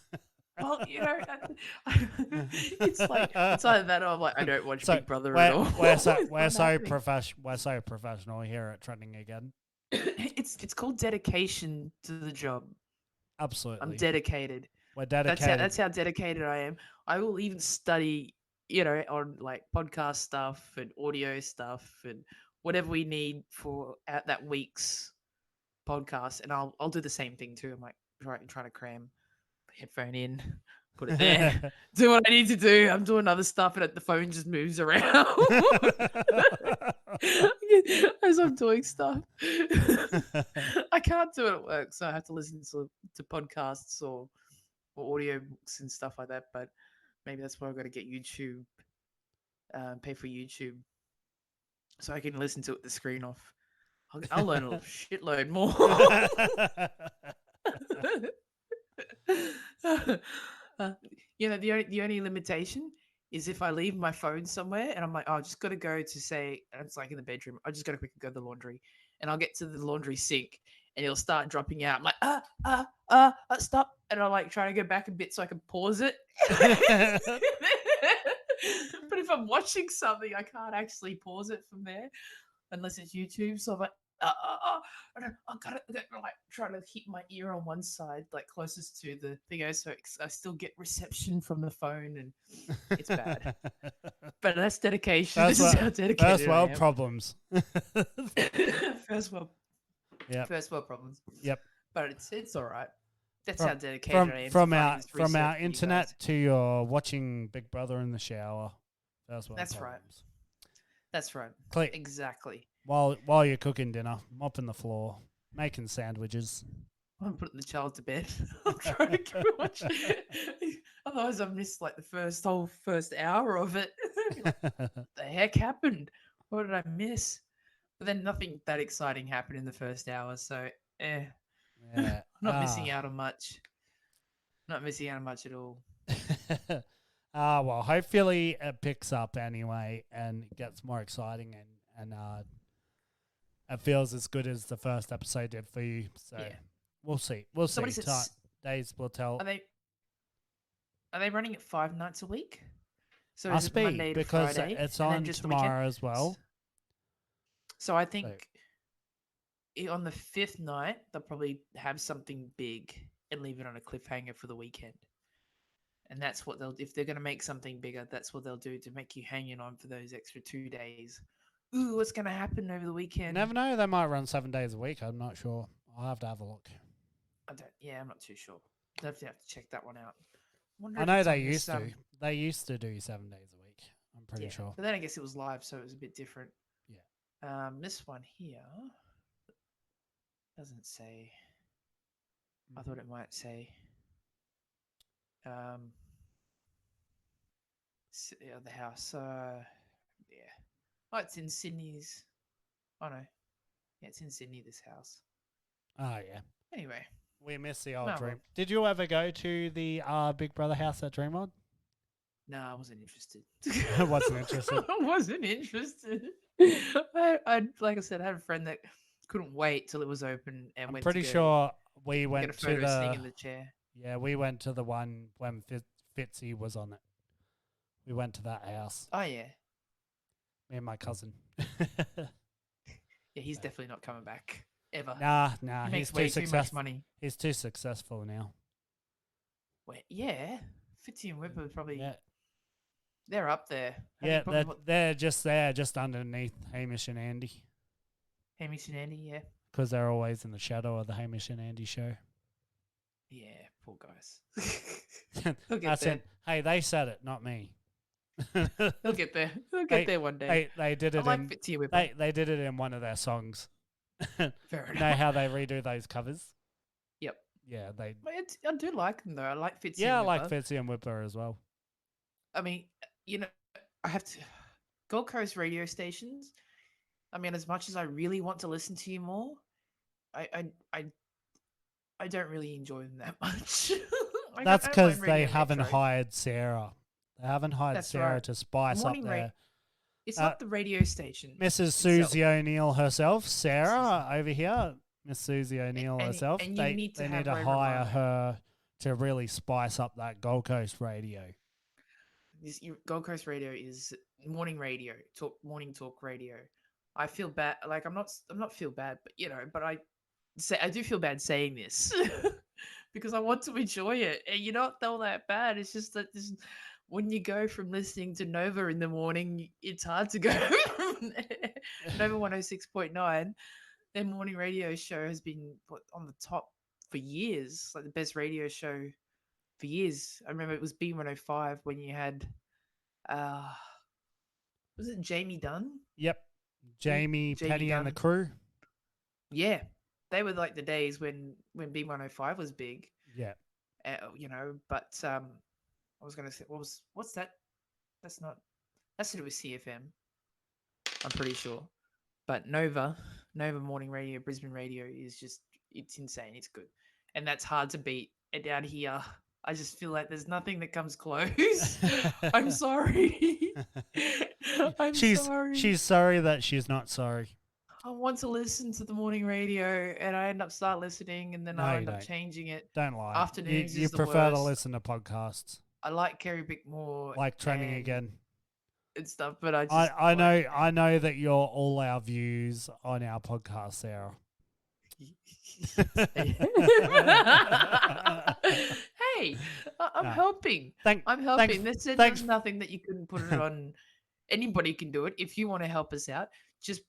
well, it's like it's either that or I'm like, I don't watch So Big Brother at all. we're It's so not happening. professional here at Trending Again. It's called dedication to the job. Absolutely. I'm dedicated. We're dedicated. That's how dedicated I am. I will even study, on like podcast stuff and audio stuff and whatever we need for that week's podcast, and I'll do the same thing too. I'm like trying to cram headphone in, put it there, do what I need to do. I'm doing other stuff, and the phone just moves around as I'm doing stuff. I can't do it at work, so I have to listen to podcasts or audio books and stuff like that. But maybe that's why I've got to get YouTube, pay for YouTube, so I can listen to it with the screen off. I'll learn a shitload more. The only limitation is if I leave my phone somewhere and I'm like, oh, I just got to go to say, and it's like in the bedroom, I just got to quickly go to the laundry, and I'll get to the laundry sink and it'll start dropping out. I'm like, stop. And I'll like try to go back a bit so I can pause it. But if I'm watching something, I can't actually pause it from there unless it's YouTube. So I'm like, I gotta like try to keep my ear on one side, like closest to the thing, so I still get reception from the phone, and it's bad. But that's dedication. This is how dedicated First I world am. problems. First world. Yeah. First world problems. Yep. But it's all right. That's how dedicated I am. From to our internet to your watching Big Brother in the shower. First world That's problems. right. That's right. Click. Exactly. While you're cooking dinner, mopping the floor, making sandwiches. I'm putting the child to bed. I'm trying to watch. Otherwise, I've missed like the whole first hour of it. What the heck happened? What did I miss? But then nothing that exciting happened in the first hour, so Yeah. I'm not missing out on much. Not missing out on much at all. Well, hopefully it picks up anyway and gets more exciting and it feels as good as the first episode did for you. So Yeah. we'll see. Somebody said Days will tell. Are they running it 5 nights a week? So Must is it be Monday to because Friday, it's and then on just the weekend? tomorrow as well. So I think on the 5th night they'll probably have something big and leave it on a cliffhanger for the weekend. And that's what if they're going to make something bigger, that's what they'll do to make you hanging on for those extra 2 days. Ooh, what's going to happen over the weekend? Never know. They might run 7 days a week. I'm not sure. I'll have to have a look. I'm not too sure. I'll have to check that one out. I know they used to. They used to do 7 days a week. I'm pretty sure. But then I guess it was live, so it was a bit different. Yeah. This one here doesn't say. I thought it might say. The house. Yeah. Oh, it's in Sydney's. Oh no. Yeah, it's in Sydney. This house. Oh yeah. Anyway, we miss the old Dream. Did you ever go to the Big Brother house at Dreamworld? No, I wasn't interested. I wasn't interested. I wasn't interested. I like I said, I had a friend that couldn't wait till it was open and I'm pretty sure we went get a photo to sitting in the chair. Yeah, we went to the one when Fitzy was on it. We went to that house. Oh yeah. Me and my cousin. Yeah, he's definitely not coming back ever. Nah. He makes He's too much money. He's too successful now. Wait, yeah, Fitzy and Whipper probably. Yeah. They're up there. Yeah, they're just there, just underneath Hamish and Andy. Hamish and Andy, yeah. Because they're always in the shadow of the Hamish and Andy show. Yeah, poor guys. They'll get there. Hey, they said it, not me. They'll get there. They'll get there one day. They did it. They did it in one of their songs. Fair enough. You know how they redo those covers? Yep. Yeah, they. I do like them though. I like Fitzy. Yeah, and I Whipper. like Fitzy and Whipper as well. I mean, I have to. Gold Coast radio stations. I mean, as much as I really want to listen to you more, I don't really enjoy them that much. That's because they haven't hired Sarah. They haven't hired Sarah to spice up their. It's not the radio station. Mrs. Susie O'Neill herself, Sarah over here, Miss Susie O'Neill herself. And they need to hire her to really spice up that Gold Coast radio. Gold Coast radio is morning radio, morning talk radio. I feel bad. Like I'm not feel bad, but I do feel bad saying this because I want to enjoy it, and you're not all that bad. It's just that when you go from listening to Nova in the morning, it's hard to go from there. Nova 106.9 their morning radio show has been on the top for years, like the best radio show for years. I remember it was B105 when you had, uh, was it Jamie Dunn? Yep. Jamie, Jamie Penny, and the Dunn. crew. Yeah, they were like the days when B105 was big. Yeah. But I was gonna say, what's that? That's to do with CFM. I'm pretty sure. But Nova Morning Radio, Brisbane Radio it's insane. It's good, and that's hard to beat. And down here, I just feel like there's nothing that comes close. I'm sorry. I'm sorry. She's sorry that she's not sorry. I want to listen to the morning radio, and I end up start listening, and then No, I you end up don't. changing it. Don't lie. Afternoons You is the prefer to worst. listen to podcasts. I like Kerry Bickmore, Like Trending Again. and stuff, but I know that you're all our views on our podcast, Sarah. Hey, I'm helping. I'm helping. There's nothing that you couldn't put it on. Anybody can do it. If you want to help us out, just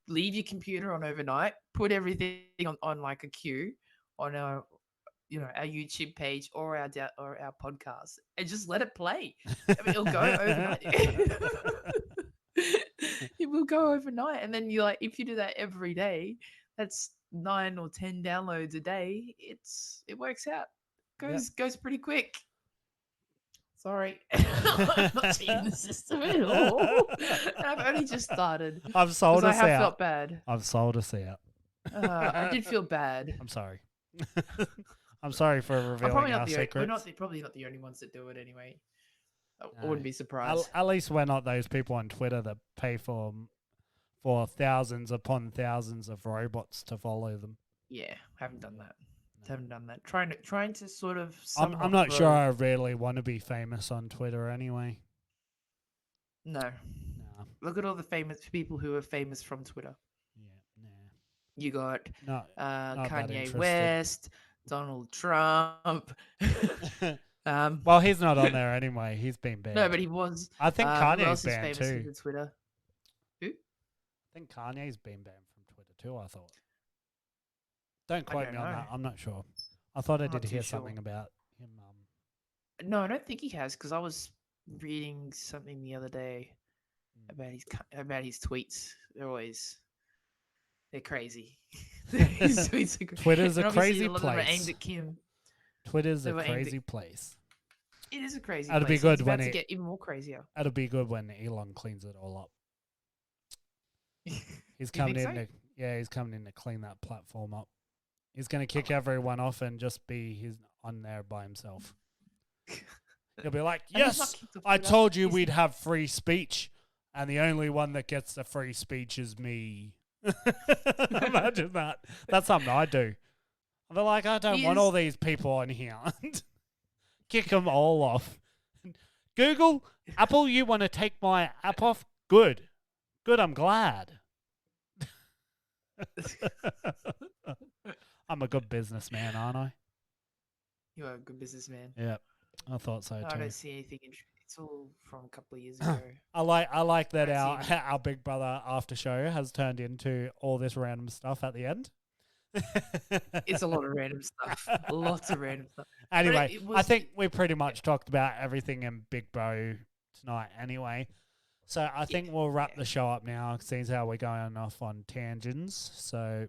leave your computer on overnight, put everything on like a queue on our our YouTube page or our podcast, and just let it play. I mean, it'll go overnight. It will go overnight, and then if you do that every day, that's 9 or 10 downloads a day. It works out. Goes pretty quick. Sorry, I'm not cheating the system at all. I've only just started. I've sold us out. I have felt bad. I've sold us out. I did feel bad. I'm sorry. I'm sorry for revealing our secrets. We're probably not the only ones that do it anyway. I wouldn't be surprised. At least we're not those people on Twitter that pay for thousands upon thousands of robots to follow them. Yeah, haven't done that. Haven't done that. Trying to sort of. I'm not sure I really want to be famous on Twitter anyway. No. Look at all the famous people who are famous from Twitter. Yeah, You got not Kanye West, Donald Trump. Well, he's not on there anyway. He's been banned. No, but he was. I think Kanye's who else banned is famous too. with Twitter? Who? I think Kanye's been banned from Twitter too. I thought. Don't quote me on that. I'm not sure. I thought I did hear something about him. No, I don't think he has, because I was reading something the other day about his tweets. They're crazy. His tweets are Twitter's a crazy a lot place. Of them are aimed at Kim. Twitter's a crazy place. It is a crazy It'll place. be good it's when about to get even more crazier. It'll be good when Elon cleans it all up. He's coming coming in. He's coming in to clean that platform up. He's going to kick everyone off and just be on there by himself. He'll be like, yes, I told you we'd have free speech, and the only one that gets the free speech is me. Imagine that. That's something I do. I'll be like, I don't want all these people on here. Kick them all off. Google, Apple, you want to take my app off? Good. I'm glad. I'm a good businessman, aren't I? You are a good businessman. Yeah, I thought so too. I don't see anything. It's all from a couple of years ago. I like that our Big Brother after show has turned into all this random stuff at the end. It's a lot of random stuff. Lots of random stuff. Anyway, I think we pretty much talked about everything in Big Bro tonight anyway. So I think we'll wrap the show up now, seeing how we're going off on tangents. So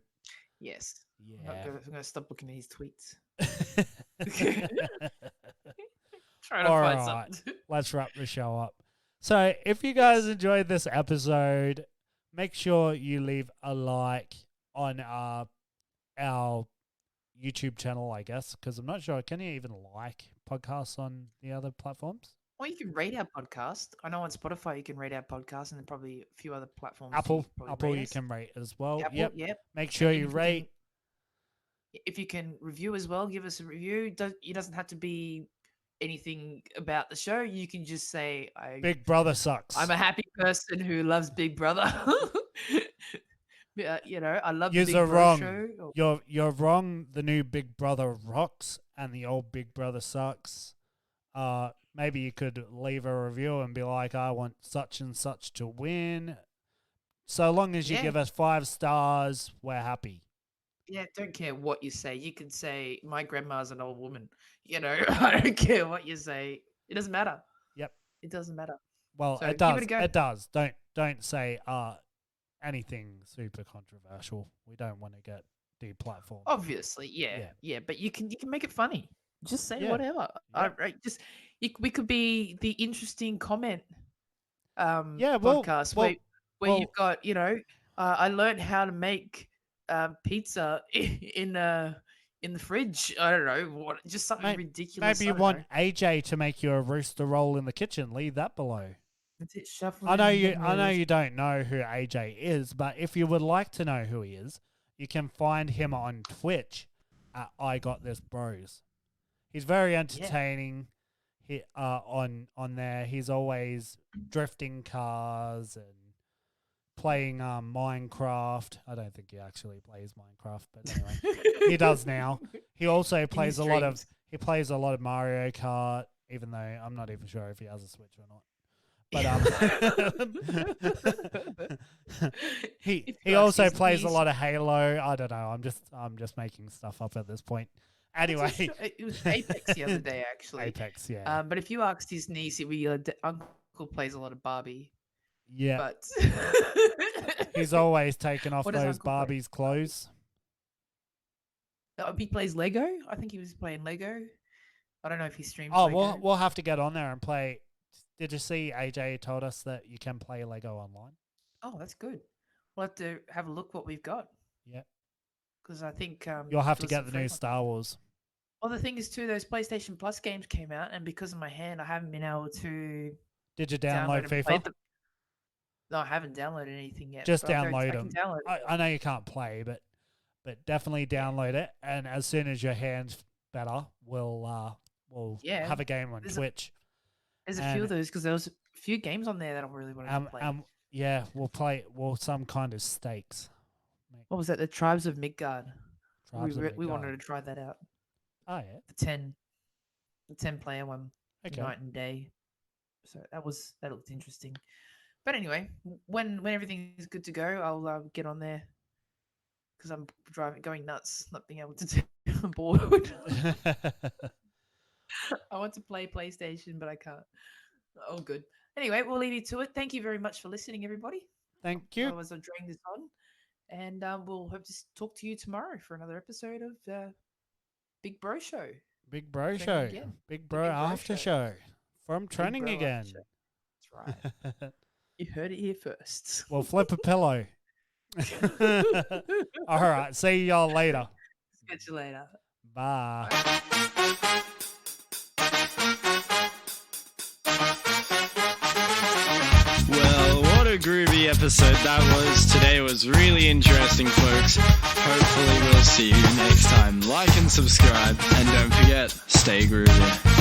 yes. Yeah. I'm going to stop looking at his tweets. All right, let's wrap the show up. So if you guys enjoyed this episode, make sure you leave a like on our YouTube channel, I guess, because I'm not sure. Can you even like podcasts on the other platforms? Or you can rate our podcast. I know on Spotify you can rate our podcast, and then probably a few other platforms. Apple you can rate as well. Apple, yep. Make sure you rate. If you can review as well, give us a review. It doesn't have to be anything about the show. You can just say, Big Brother sucks. I'm a happy person who loves Big Brother. I love the Big Brother show. You're wrong. The new Big Brother rocks and the old Big Brother sucks. Maybe you could leave a review and be like, I want such and such to win. So long as you Yeah. give us 5 stars, we're happy. Yeah, don't care what you say. You can say my grandma's an old woman. You know, I don't care what you say. It doesn't matter. Yep. It doesn't matter. Well, So it give it does. a go. It does. Don't say anything super controversial. We don't want to get deplatformed. Obviously, Yeah. yeah. But you can make it funny. Just say Yeah. whatever. Yep. We could be the interesting comment Yeah, well, podcast well, where well, you've got, you know, I learned how to make pizza in the fridge. I don't know what, just something ridiculous. maybe you I don't want know. AJ to make you a rooster roll in the kitchen. Leave that below. That's it. Shuffle. I know in, you. get me I a know roast- you don't know who AJ is, but if you would like to know who he is, you can find him on Twitch at I Got This Bros. He's very entertaining. He on there. He's always drifting cars and playing Minecraft. I don't think he actually plays Minecraft, but anyway, he does now. He also plays a lot of. streams. He plays a lot of Mario Kart, even though I'm not even sure if he has a Switch or not. But he If you ask, also he's- plays a he's- lot of Halo. I don't know. I'm just making stuff up at this point. Anyway, It was Apex the other day, actually. Apex, yeah, But if you asked his niece, uncle plays a lot of Barbie. yeah. But He's always taking off What does those Uncle play? Barbie's clothes. He plays Lego. I think he was playing Lego. I don't know if he streams. Oh, Lego. we'll have to get on there and play. Did you see AJ told us that you can play Lego online? Oh, that's good. We'll have to have a look what we've got. Yeah. Because I think You'll have to there's get some the free new ones. Star Wars. Well, the thing is too, those PlayStation Plus games came out, and because of my hand, I haven't been able to Did you download download and play FIFA? them. No, I haven't downloaded anything yet. Just but I download can them. download it. I know you can't play, but definitely download it. And as soon as your hand's better, we'll Yeah, have a game on there's Twitch. There's a few of those because there was a few games on there that I really wanted to play. Yeah, we'll play some kind of stakes. What was that? The Tribes of Midgard. Tribes of We wanted Midgard. to try that out. Oh yeah. The 10 player one, Okay. night and day. So that looked interesting. But anyway, when everything is good to go, I'll get on there because I'm going nuts, not being able to do. I'm bored. I want to play PlayStation, but I can't. Oh, good. Anyway, we'll leave you to it. Thank you very much for listening, everybody. Thank you. Otherwise, I'll drag this on, and we'll hope to talk to you tomorrow for another episode of Big Bro Show. Big Bro Training Show. again. Big Bro Big Bro After Show. From Training Bro After Again. Show. That's right. You heard it here first. Well, flip a pillow. All right. See y'all later. Catch you later. Bye. Well, what a groovy episode that was. Today was really interesting, folks. Hopefully we'll see you next time. Like and subscribe, and don't forget, stay groovy.